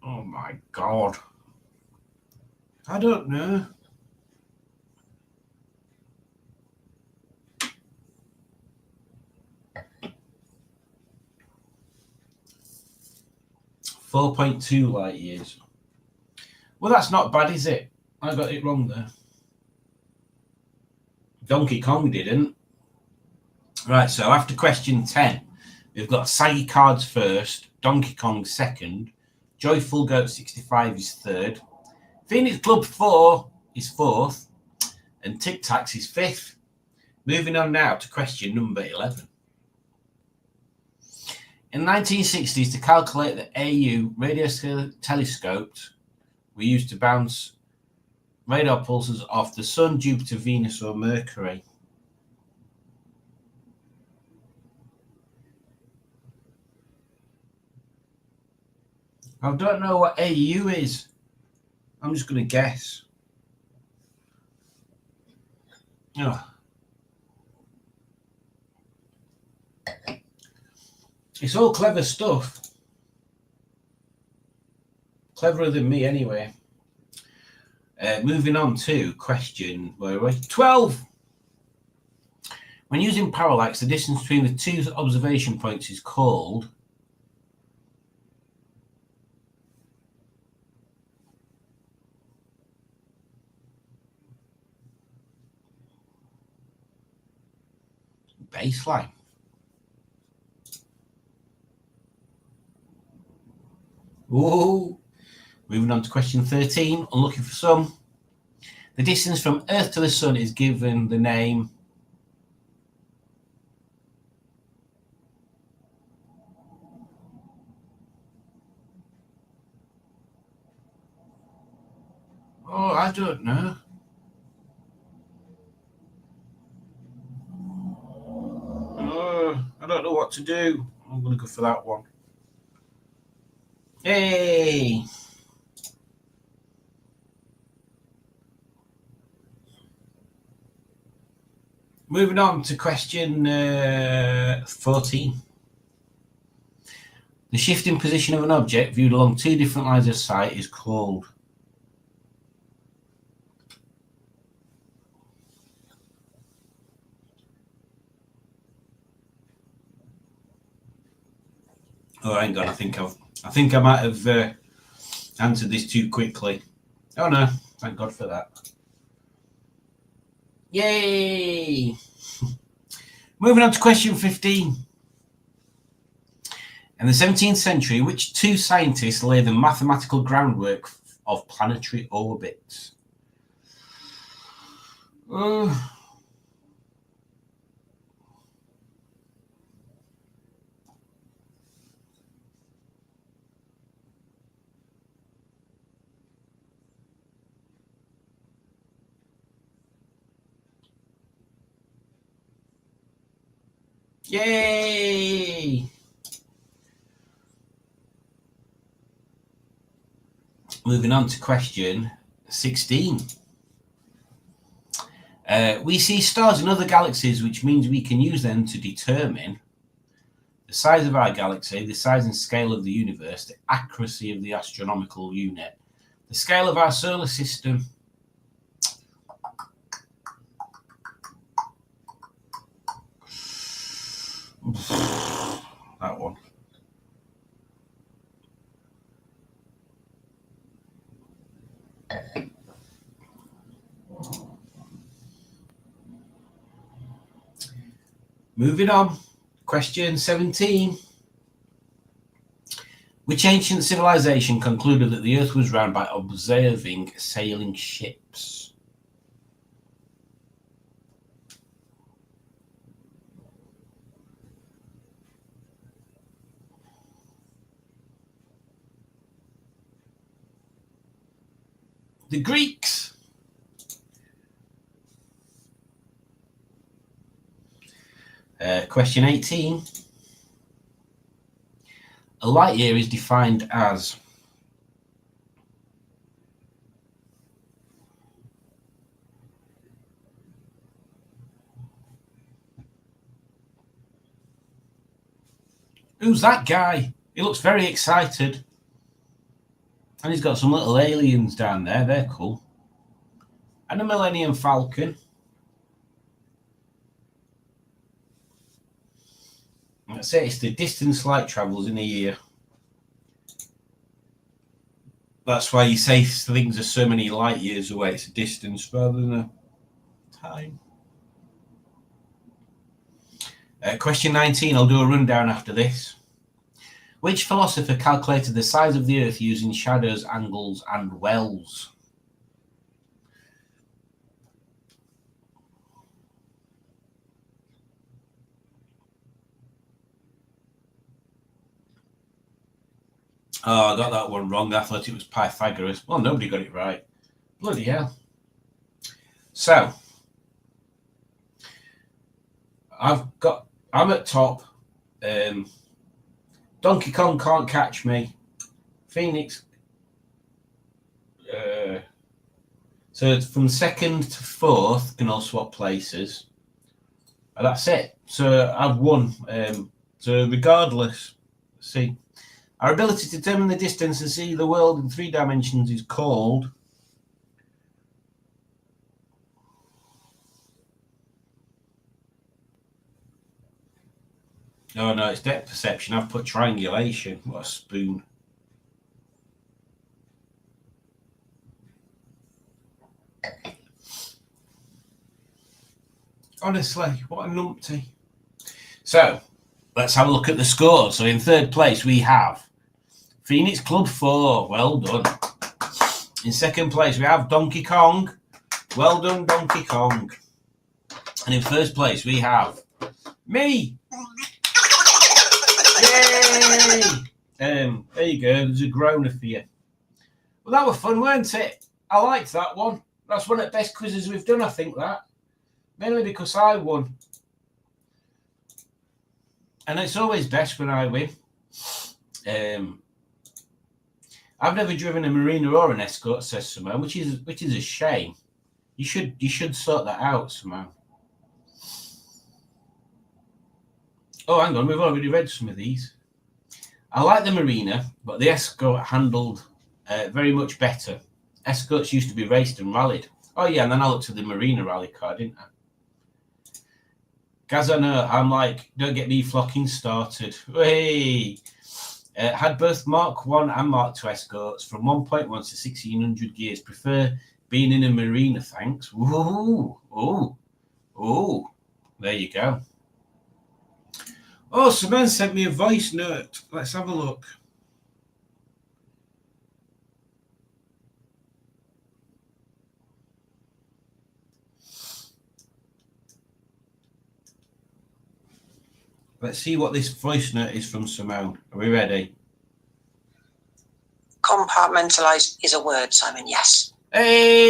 Oh my God. I don't know. .2 light years. Well, that's not bad, is it? I got it wrong there. Donkey Kong didn't. Right, so after question 10, we've got Saggy Cards first, Donkey Kong second, Joyful Goat 65 is third, Phoenix Club 4 is fourth, and Tic Tacs is fifth. Moving on now to question number 11. In the 1960s, to calculate the AU radio telescopes were used to bounce radar pulses off the Sun, Jupiter, Venus, or Mercury. I don't know what AU is. I'm just going to guess. Oh. It's all clever stuff. Cleverer than me, anyway. Moving on to question 12. When using parallax, the distance between the two observation points is called. Baseline. Whoa. Moving on to question 13. Unlucky for some. The distance from Earth to the Sun is given the name. Oh, I don't know. what to do. I'm going to go for that one. Hey! Moving on to question 14. The shifting position of an object viewed along two different lines of sight is called. Oh, hang on. I think I might have answered this too quickly. Oh no! Thank God for that. Yay! Moving on to question 15. In the 17th century, which two scientists laid the mathematical groundwork of planetary orbits? Yay! Moving on to question 16. We see stars in other galaxies, which means we can use them to determine the size of our galaxy, the size and scale of the universe, the accuracy of the astronomical unit, the scale of our solar system. That one. Moving on, question 17. Which ancient civilization concluded that the Earth was round by observing sailing ships? The Greeks. Question 18. A light year is defined as who's that guy? He looks very excited. And he's got some little aliens down there. They're cool. And a Millennium Falcon. That's it. It's the distance light travels in a year. That's why you say things are so many light years away. It's a distance rather than a time. Question 19. I'll do a rundown after this. Which philosopher calculated the size of the Earth using shadows, angles, and wells? Oh, I got that one wrong. I thought it was Pythagoras. Well, nobody got it right. Bloody hell. So, I'm at top. Donkey Kong can't catch me. Phoenix. So from second to fourth can all swap places. And that's it. So I've won. So regardless, see. Our ability to determine the distance and see the world in 3 dimensions is called oh no, it's depth perception. I've put triangulation. What a spoon. Honestly, what a numpty. So let's have a look at the scores. So in third place we have Phoenix Club 4. Well done. In second place we have Donkey Kong. Well done, Donkey Kong. And in first place we have me. Yay! There you go. There's a groaner for you. Well, that was fun, weren't it? I liked that one. That's one of the best quizzes we've done, I think, that. Mainly because I won. And it's always best when I win. I've never driven a Marina or an Escort, says Simone, which is a shame. You should sort that out, Simone. Oh, hang on, we've already read some of these. I like the Marina, but the Escort handled very much better. Escorts used to be raced and rallied. Oh yeah, and then I looked at the Marina rally car, didn't I? Guys, I know, I'm like, don't get me flocking started. Hey! Had both Mark 1 and Mark 2 Escorts from 1.1 to 1600 gears. Prefer being in a Marina, thanks. Ooh, ooh, ooh. There you go. Oh, someone sent me a voice note. Let's have a look. Let's see what this voice note is from Simone. Are we ready? Compartmentalize is a word, Simon, yes. Hey!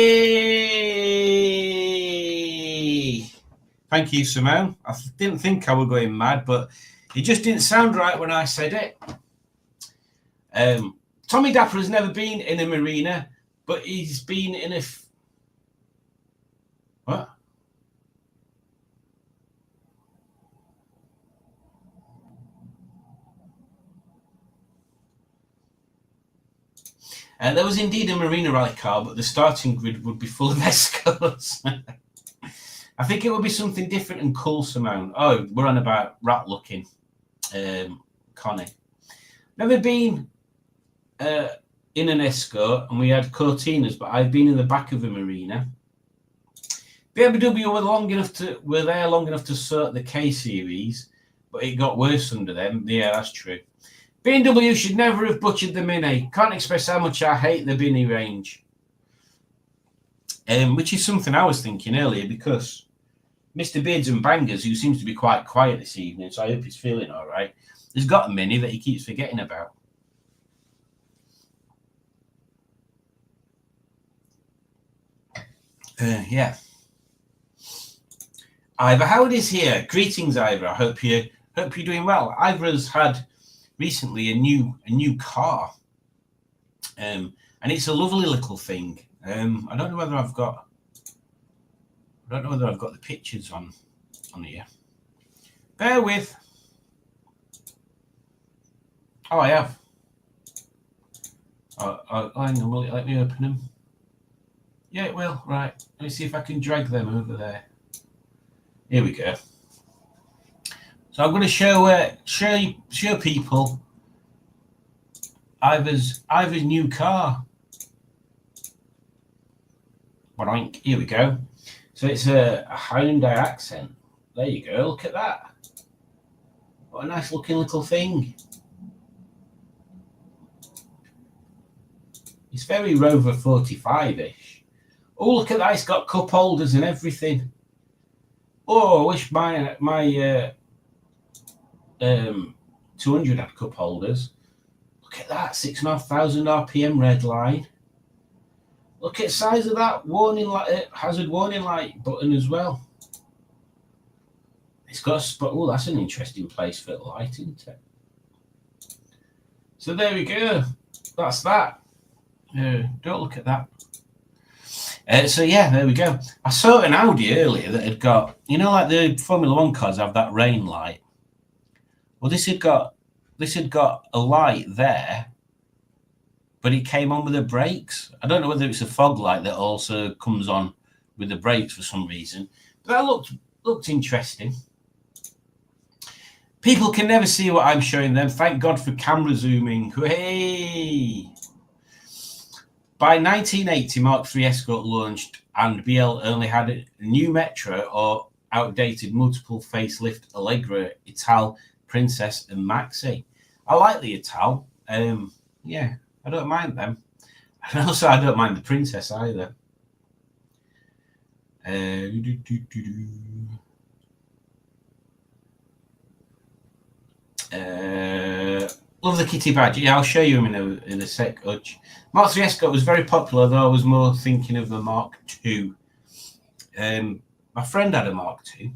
Thank you, Simone. I didn't think I was going mad, but it just didn't sound right when I said it. Tommy Dapper has never been in a Marina, but he's been in a... What? There was indeed a Marina rally car, but the starting grid would be full of Escorts. I think it would be something different and cool, Simone. Oh, we're on about rat looking. Connie. Never been in an Escort, and we had Cortinas, but I've been in the back of a Marina. BMW were there long enough to sort the K series, but it got worse under them. Yeah, that's true. BMW should never have butchered the Mini. Can't express how much I hate the Mini range. Which is something I was thinking earlier, because Mr. Beards and Bangers, who seems to be quite quiet this evening, so I hope he's feeling all right, has got a Mini that he keeps forgetting about. Yeah. Ivor Howard is here. Greetings, Ivor. I hope you're doing well. Ivor's had recently a new car, and it's a lovely little thing. I don't know whether I've got the pictures on here. Bear with. Oh, I have. Hang on, will it let me open them? Yeah, it will. Right. Let me see if I can drag them over there. Here we go. So I'm going to show people Ivor's new car. Boink. Here we go. So it's a Hyundai Accent. There you go. Look at that. What a nice looking little thing. It's very Rover 45-ish. Oh, look at that. It's got cup holders and everything. Oh, I wish my 200 had cup holders. Look at that, 6,500 RPM red line. Look at the size of that warning light, hazard warning light button as well. It's got a spot. Oh, that's an interesting place for the light, isn't it? So there we go. That's that. Don't look at that. So yeah, there we go. I saw an Audi earlier that had got, you know, like the Formula One cars have that rain light. Well, this had got a light there, but it came on with the brakes. I don't know whether it's a fog light that also comes on with the brakes for some reason, but that looked interesting. People can never see what I'm showing them. Thank God for camera zooming. Hey! By 1980, Mark III Escort launched, and BL only had a new Metro or outdated multiple facelift Allegra, Ital, Princess, and Maxi. I like the Ital. Yeah, I don't mind them. And also, I don't mind the Princess either. Love the kitty badge. Yeah, I'll show you him in a sec. Mark III Escort was very popular, though I was more thinking of the Mark II. My friend had a Mark II.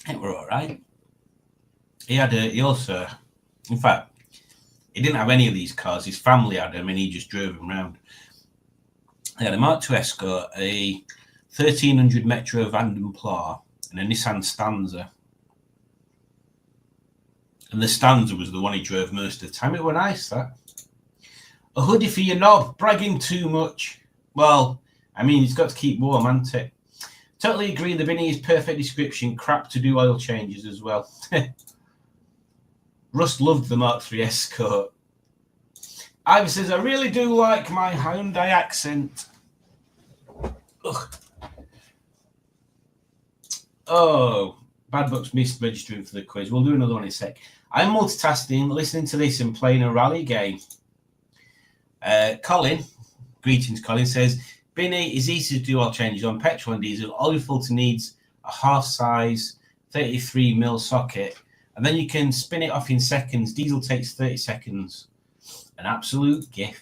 It were all right. He also, in fact, he didn't have any of these cars. His family had them, and he just drove them around. He had a Mark II Escort, a 1300 Metro Vanden Plough, and a Nissan Stanza. And the Stanza was the one he drove most of the time. It were nice, that. A hoodie for your knob, bragging too much. Well, I mean, it's got to keep warm, hasn't it? Totally agree, the Binny is perfect description. Crap to do oil changes as well. Rust loved the Mark III Escort. Ivor says, I really do like my Hyundai accent. Ugh. Oh, Bad Bucks missed registering for the quiz. We'll do another one in a sec. I'm multitasking, listening to this and playing a rally game. Colin, greetings, Colin, says, Binny is easy to do oil changes on petrol and diesel. All your filter needs a half-size 33mm socket, and then you can spin it off in seconds. Diesel takes 30 seconds. An absolute gift.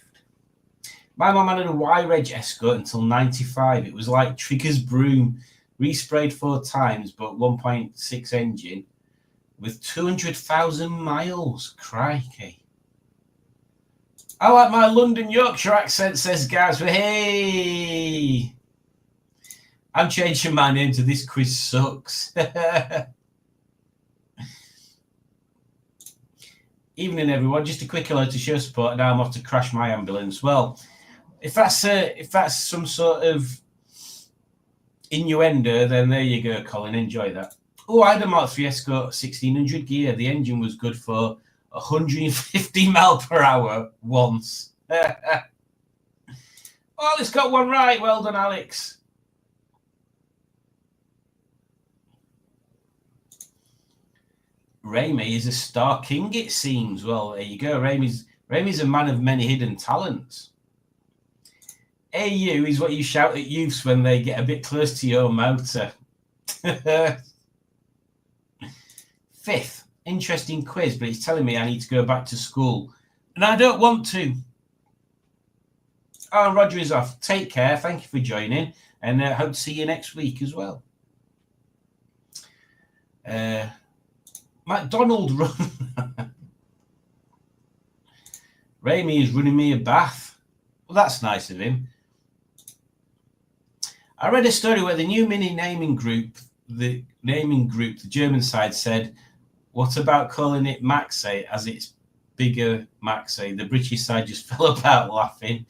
My mum had a Y-Reg Escort until 95. It was like Trigger's broom, resprayed 4 times, but 1.6 engine with 200,000 miles. Crikey. I like my London Yorkshire accent, says Gaz. Hey! I'm changing my name to This Quiz Sucks. Evening, everyone. Just a quick hello to show support, and now I'm off to crash my ambulance. Well, if that's some sort of innuendo, then there you go, Colin. Enjoy that. Oh, I had a Mark III Escort 1600 gear. The engine was good for 150 miles per hour once. Oh, it's got one right. Well done, Alex. Raimi is a star king, it seems. Well, there you go. Raimi's a man of many hidden talents. AU is what you shout at youths when they get a bit close to your motor. Fifth, interesting quiz, but it's telling me I need to go back to school. And I don't want to. Oh, Roger is off. Take care. Thank you for joining. And hope to see you next week as well. McDonald run. Raimi is running me a bath. Well, that's nice of him. I read a story where the new mini naming group, the German side said, what about calling it Maxey as it's bigger Maxey? The British side just fell about laughing.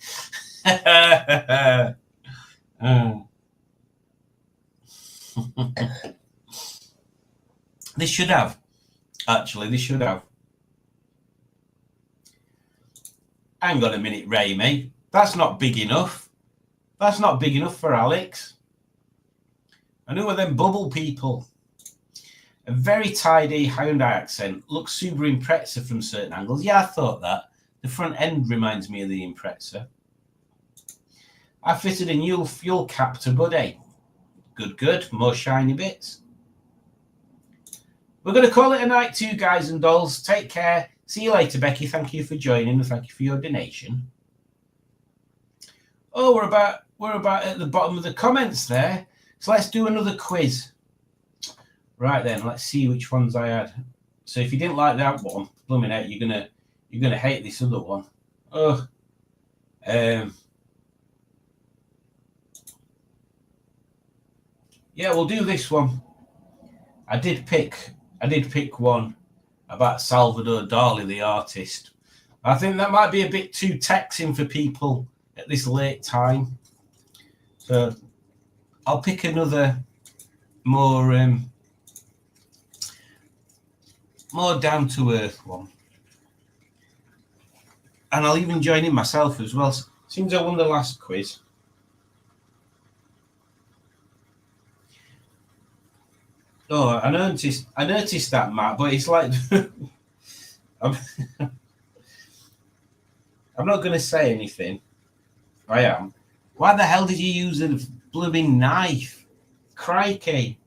They should have. Actually, they should have. Hang on a minute, Raimi. That's not big enough. That's not big enough for Alex. And who are them bubble people? A very tidy Hyundai accent. Looks super Impreza from certain angles. Yeah, I thought that. The front end reminds me of the Impreza. I fitted a new fuel cap to Buddy. Good, good. More shiny bits. We're going to call it a night too, guys and dolls. Take care. See you later, Becky. Thank you for joining and thank you for your donation. Oh, we're about at the bottom of the comments there. So let's do another quiz. Right then, let's see which ones I had. So if you didn't like that one, blooming out, you're gonna hate this other one. Oh, yeah, we'll do this one. I did pick one about Salvador Dali, the artist. I think that might be a bit too taxing for people at this late time. So I'll pick another more down-to-earth one. And I'll even join in myself as well. Seems I won the last quiz. Oh, I noticed that, Matt, but it's like I'm not going to say anything. I am. Why the hell did you use a blooming knife? Crikey.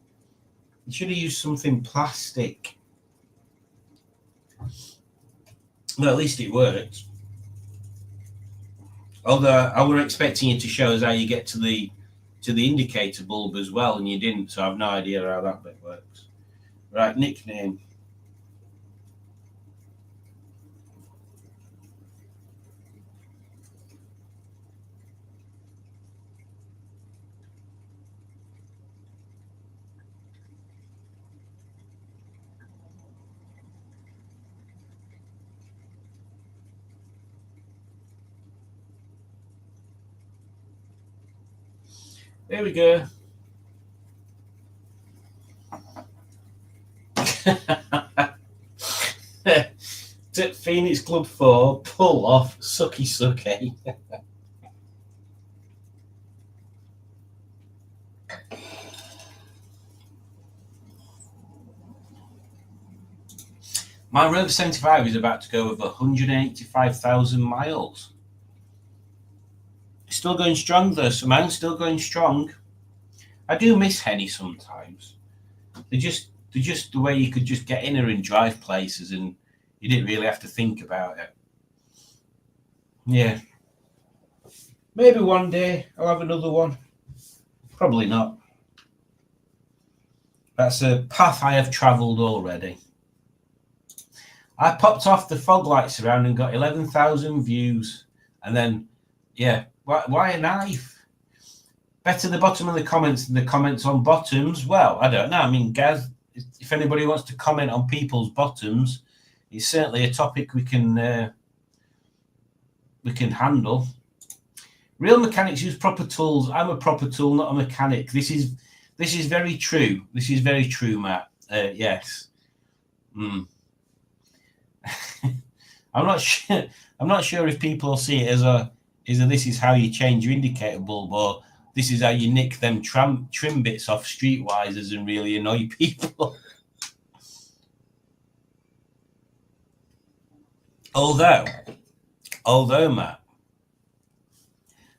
You should have used something plastic. Well, at least it worked. Although I were expecting you to show us how you get to the indicator bulb as well, and you didn't, so I have no idea how that bit works. Right, nickname. There we go. Phoenix Club 4, pull off, sucky sucky. My Rover 75 is about to go over 185,000 miles. It's still going strong though, so mine's still going strong. I do miss Henny sometimes. They're just the way you could just get in her and drive places and you didn't really have to think about it. Yeah. Maybe one day I'll have another one. Probably not. That's a path I have travelled already. I popped off the fog lights around and got 11,000 views. And then, yeah, why a knife? Better the bottom of the comments than the comments on bottoms. Well, I don't know. I mean, Gaz, if anybody wants to comment on people's bottoms, it's certainly a topic we can handle. Real mechanics use proper tools. I'm a proper tool, not a mechanic. This is very true. This is very true, Matt. Yes. I'm not sure. I'm not sure if people see it as this is how you change your indicator bulb, or this is how you nick them trim bits off streetwisers and really annoy people. Although, Matt,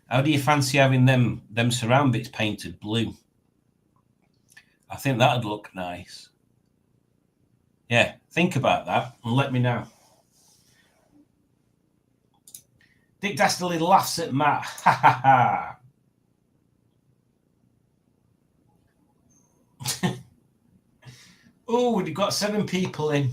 how do you fancy having them surround bits painted blue? I think that'd look nice. Yeah, think about that and let me know. Dick Dastardly laughs at Matt. Ha ha ha. Oh, we've got 7 people in.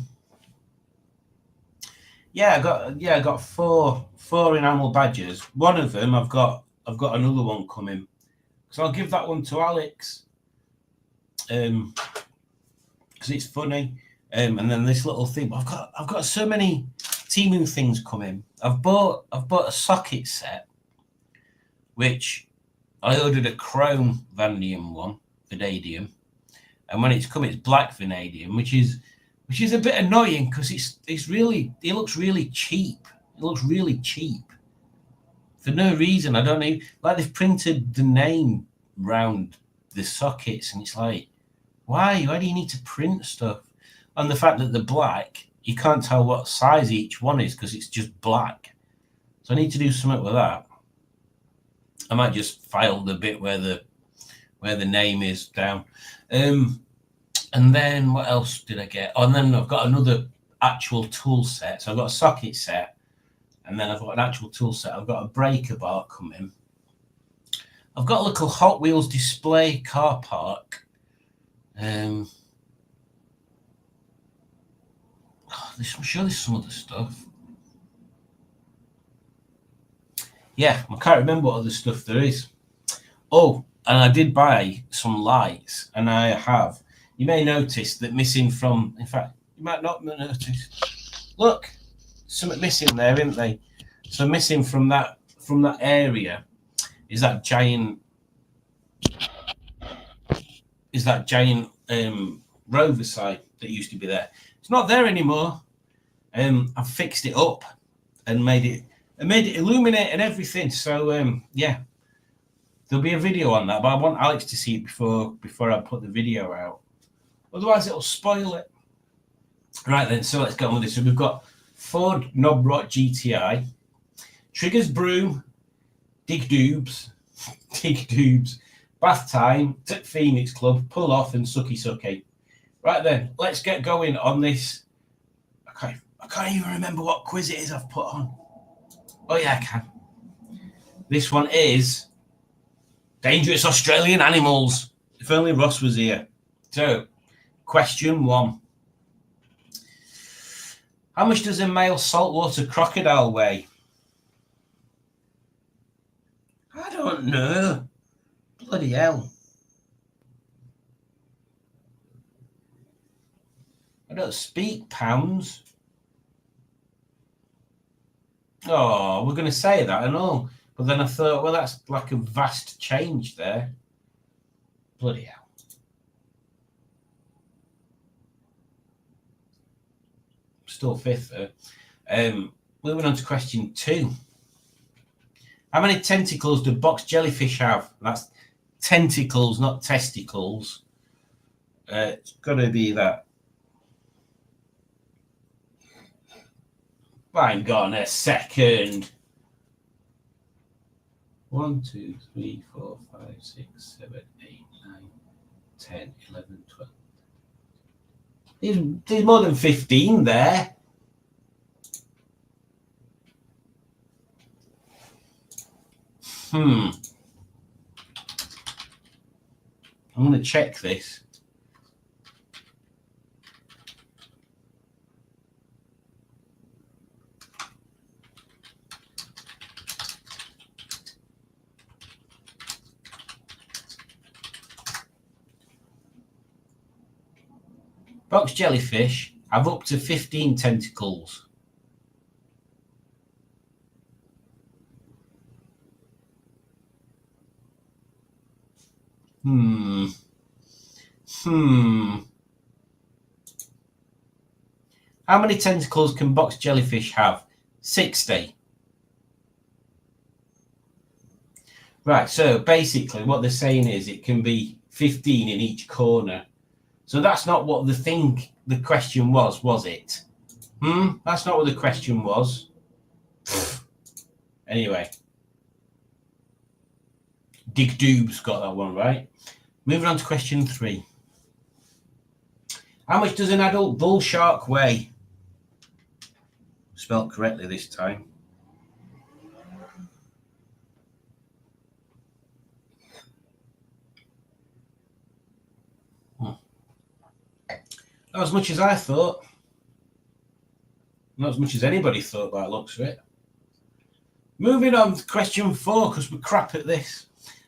Yeah, I got four enamel badges. One of them I've got another one coming. So I'll give that one to Alex. Because it's funny. And then this little thing. I've got so many Temu things coming. I've bought a socket set, which I ordered a chrome vanadium one, vanadium, and when it's come, it's black vanadium, which is a bit annoying because it looks really cheap. It looks really cheap for no reason. I don't know. Like they've printed the name round the sockets, and it's like, why? Why do you need to print stuff? And the fact that they're black, you can't tell what size each one is because it's just black. So I need to do something with that. I might just file the bit where the name is down. And then what else did I get? Oh, and then I've got another actual tool set. So I've got a socket set, and then I've got an actual tool set. I've got a breaker bar coming. I've got a little Hot Wheels display car park. I'm sure there's some other stuff. Yeah, I can't remember what other stuff there is. Oh, and I did buy some lights, and I have. You may notice that missing from. In fact, you might not notice. Look, something missing there, isn't they? So missing from that area is that giant. Rover side that used to be there. It's not there anymore. I've fixed it up and made it illuminate and everything. So yeah, there'll be a video on that, but I want Alex to see it before I put the video out. Otherwise, it'll spoil it. Right then, so let's get on with this. So we've got Ford Knobrot GTI, Triggers Broom, Dig Doobs, Bath Time, Phoenix Club, Pull Off, and Sucky Sucky. Right then, let's get going on this. I can't even remember what quiz it is I've put on. Oh yeah, I can. This one is Dangerous Australian Animals. If only Ross was here. So, Question 1. How much does a male saltwater crocodile weigh? I don't know. Bloody hell. I don't speak pounds. Oh, we're going to say that and all. But then I thought, well, that's like a vast change there. Bloody hell. Still fifth there. Moving on to question 2. How many tentacles do box jellyfish have? That's tentacles, not testicles. It's got to be that. Hang on a second. 1, 2, 3, 4, 5, 6, 7, 8, 9, 10, 11, 12. There's more than 15 there. I'm going to check this. Box jellyfish have up to 15 tentacles. How many tentacles can box jellyfish have? 60. Right, so basically what they're saying is it can be 15 in each corner. So that's not what the question was it? That's not what the question was. Anyway. Dig Doobs got that one right. Moving on to question 3. How much does an adult bull shark weigh? Spelled correctly this time. Not as much as I thought. Not as much as anybody thought by the looks of it. Moving on to question 4, because we're crap at this.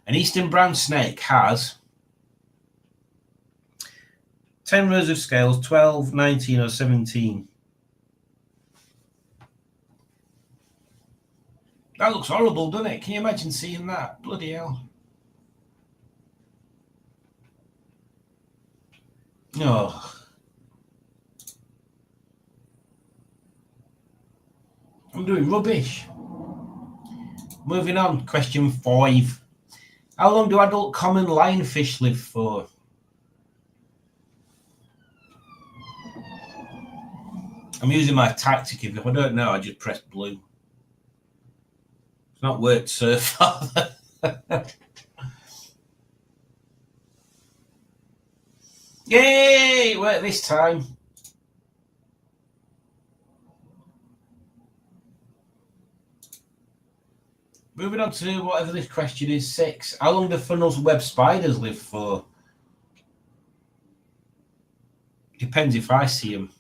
An eastern brown snake has 10 rows of scales, 12, 19 or 17. That looks horrible, doesn't it? Can you imagine seeing that? Bloody hell. Oh. I'm doing rubbish. Moving on, question 5. How long do adult common lionfish live for? I'm using my tactic. If I don't know, I just press blue. It's not worked so far. Yay! It worked this time. Moving on to whatever this question is, 6. How long do funnels web spiders live for? Depends if I see them.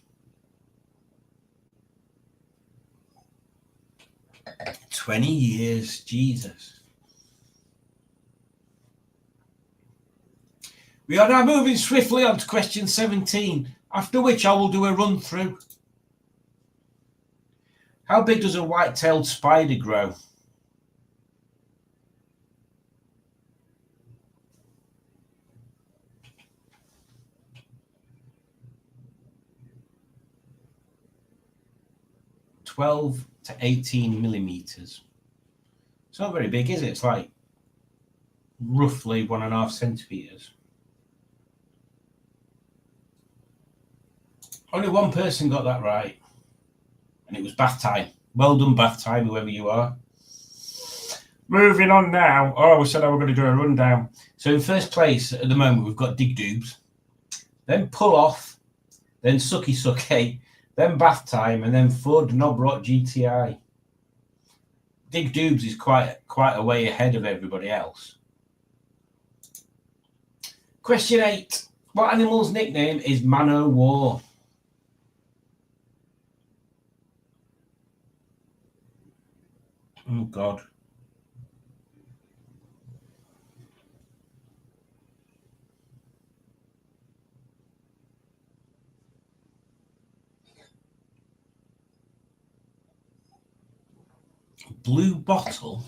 20 years, Jesus. We are now moving swiftly on to question 17, after which I will do a run through. How big does a white-tailed spider grow? (12 to 18 millimeters). It's not very big, is it? It's like roughly 1.5 centimeters. Only one person got that right, and it was bath time. Well done, bath time, whoever you are. Moving on now. Oh, we said I were going to do a rundown. So in first place at the moment, we've got Dig Doobs, then Pull Off, then Sucky Sucky, then Bath Time, and then Ford Knobrot GTI. Dig Doobs is quite a way ahead of everybody else. Question 8. What animal's nickname is Man O' War? Oh, God. Blue bottle?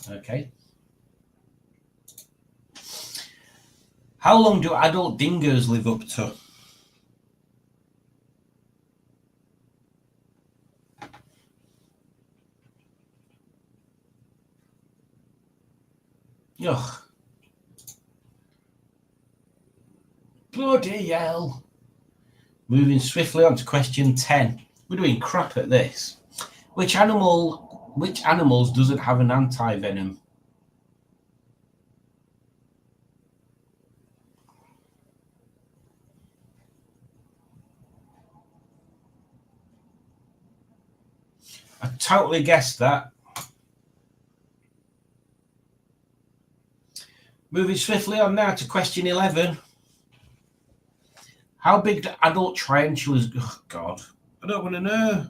Okay. How long do adult dingoes live up to? Ugh. Bloody hell. Moving swiftly on to question 10. We're doing crap at this. Which animals doesn't have an anti-venom? I totally guessed that. Moving swiftly on now to question 11. How big do adult tarantulas... Oh, God. I don't want to know.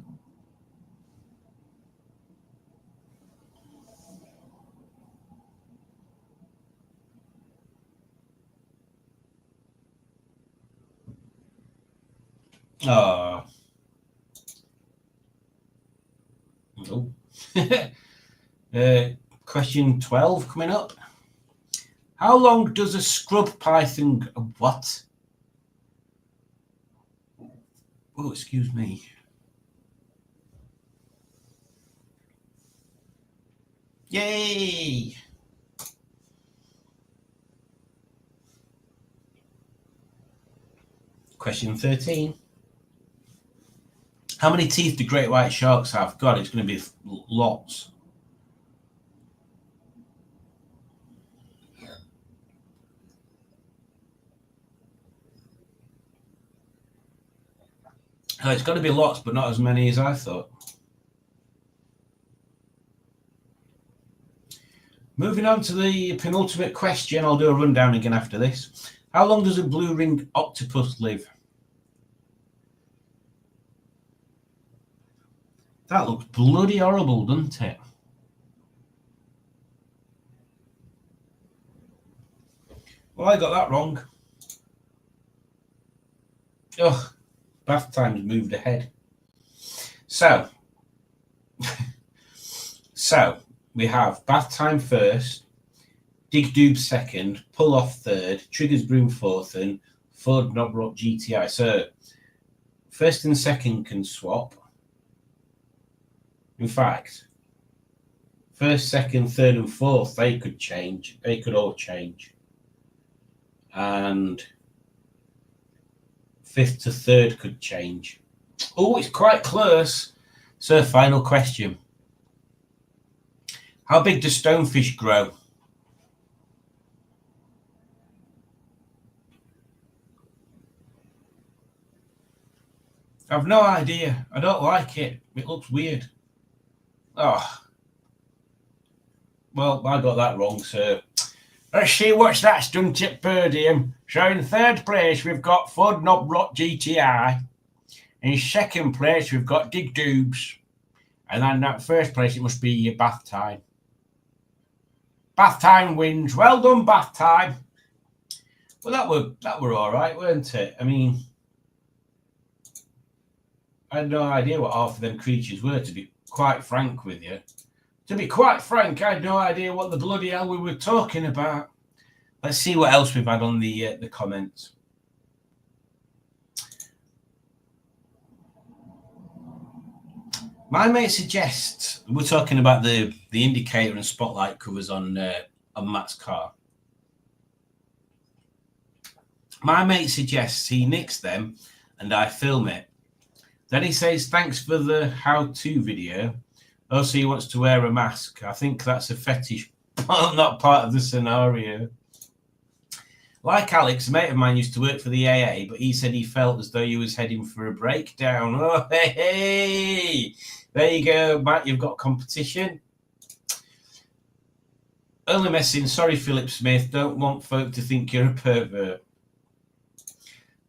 Oh. No. Question 12 coming up. How long does a scrub python... What? Oh, excuse me. Yay! Question 13. How many teeth do great white sharks have? God, it's going to be lots. Oh, it's got to be lots, but not as many as I thought. Moving on to the penultimate question. I'll do a rundown again after this. How long does a blue-ringed octopus live? That looks bloody horrible, doesn't it? Well, I got that wrong. Ugh. Bath time's moved ahead. So we have bath time first, dig doob second, pull off third, triggers broom fourth, and Ford knob rock GTI. So first and second can swap. In fact, first, second, third, and fourth, they could change. They could all change. And fifth to third could change. Oh, it's quite close. So, final question. How big do stonefish grow? I've no idea. I don't like it. It looks weird. Oh. Well, I got that wrong, so let's see what's that's done to podium. So in third place, we've got Ford Knob Rock GTI. In second place, we've got Dig Doobs. And then at first place, it must be your Bath Time. Bath Time wins. Well done, Bath Time. Well, that were all right, weren't it? I mean, I had no idea what half of them creatures were, to be quite frank with you. To be quite frank, I had no idea what the bloody hell we were talking about. Let's see what else we've had on the comments. My mate suggests we're talking about the indicator and spotlight covers on Matt's car. My mate suggests he nicks them and I film it. Then he says thanks for the how-to video. Also, he wants to wear a mask. I think that's a fetish, not part of the scenario. Like Alex, a mate of mine used to work for the AA, but he said he felt as though he was heading for a breakdown. Oh, hey! There you go, Matt. You've got competition. Only messing. Sorry, Philip Smith. Don't want folk to think you're a pervert.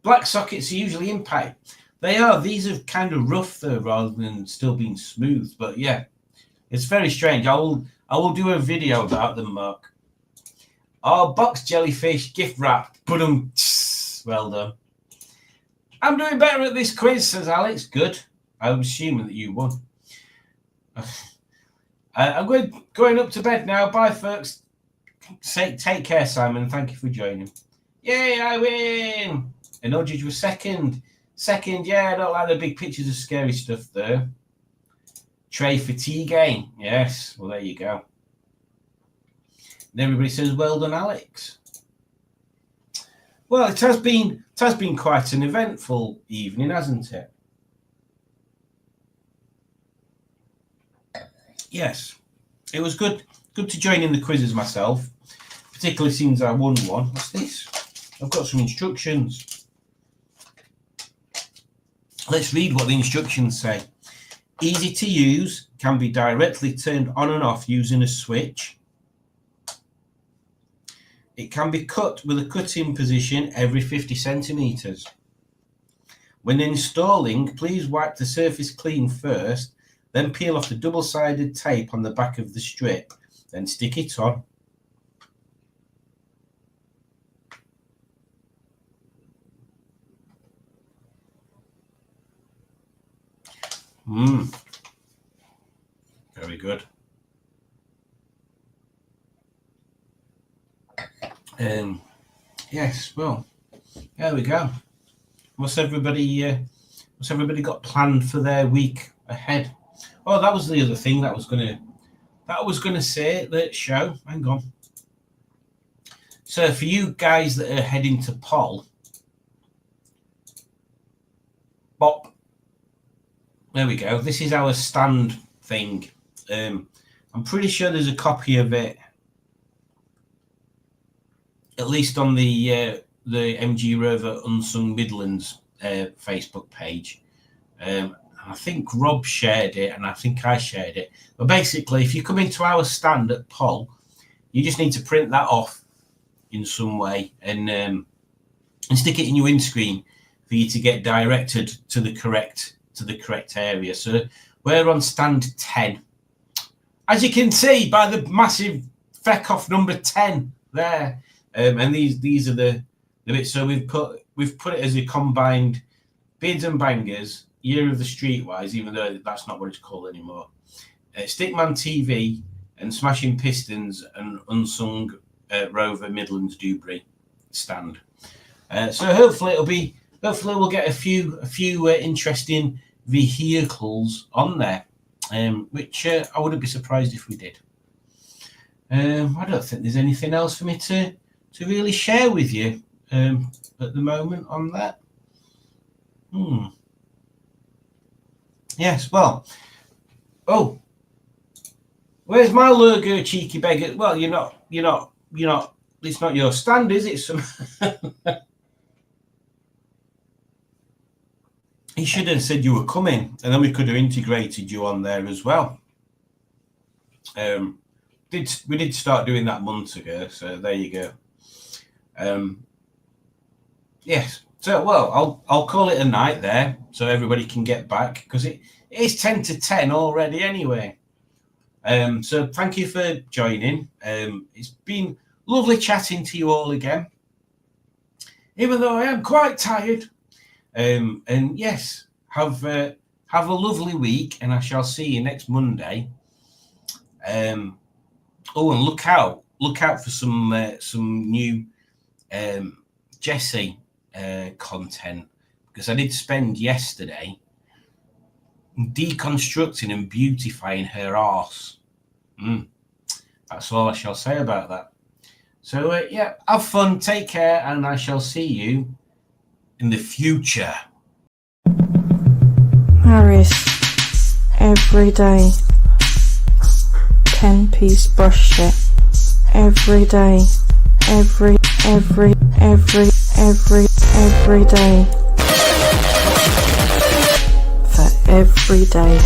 Black sockets are usually impact. They are. These are kind of rough though, rather than still being smooth. But yeah, it's very strange. I will do a video about them, Mark. Oh, box jellyfish gift wrap. Well done. I'm doing better at this quiz, says Alex. Good. I'm assuming that you won. I'm going up to bed now. Bye, folks. Take care, Simon. Thank you for joining. Yay, I win. And Odgidge was second. Second, yeah, I don't like the big pictures of scary stuff, though. Trey fatigue game. Yes, well, there you go. And everybody says, well done, Alex. Well, it has been quite an eventful evening, hasn't it? Yes, it was good to join in the quizzes myself, particularly since I won one. What's this? I've got some instructions. Let's read what the instructions say. Easy to use, can be directly turned on and off using a switch. It can be cut with a cut-in position every 50 centimeters. When installing, please wipe the surface clean first, then peel off the double-sided tape on the back of the strip, then stick it on. Very good. Yes, well, there we go. What's everybody got planned for their week ahead? Oh, that was the other thing that I was gonna say at the show. Hang on. So for you guys that are heading to Poll, Bop. There we go. This is our stand thing. I'm pretty sure there's a copy of it, at least on the MG Rover Unsung Midlands Facebook page. I think Rob shared it, and I think I shared it. But basically, if you come into our stand at Poll, you just need to print that off in some way and stick it in your windscreen for you to get directed to the correct area. So we're on stand 10, as you can see by the massive feck off number 10 there. And these are the bits. So we've put it as a combined Beards and Bangers, Year of the Streetwise, even though that's not what it's called anymore. Stickman TV and Smashing Pistons and Unsung Rover Midlands Dewberry stand. So hopefully we'll get a few interesting vehicles on there, which I wouldn't be surprised if we did. I don't think there's anything else for me to really share with you at the moment on that. Yes, well. Oh, where's my logo, cheeky beggar? Well, you're not. It's not your stand, is it? He should have said you were coming, and then we could have integrated you on there as well. We did start doing that months ago, so there you go. Yes. So, well, I'll call it a night there so everybody can get back, because it is 10 to 10 already anyway. So thank you for joining. It's been lovely chatting to you all again, even though I am quite tired. And yes, have a lovely week, and I shall see you next Monday. Oh, and look out for some new Jessie content, because I did spend yesterday deconstructing and beautifying her arse. That's all I shall say about that. So yeah, have fun, take care, and I shall see you in the future. Harris, every day, 10-piece brush set, every day, every day, for every day.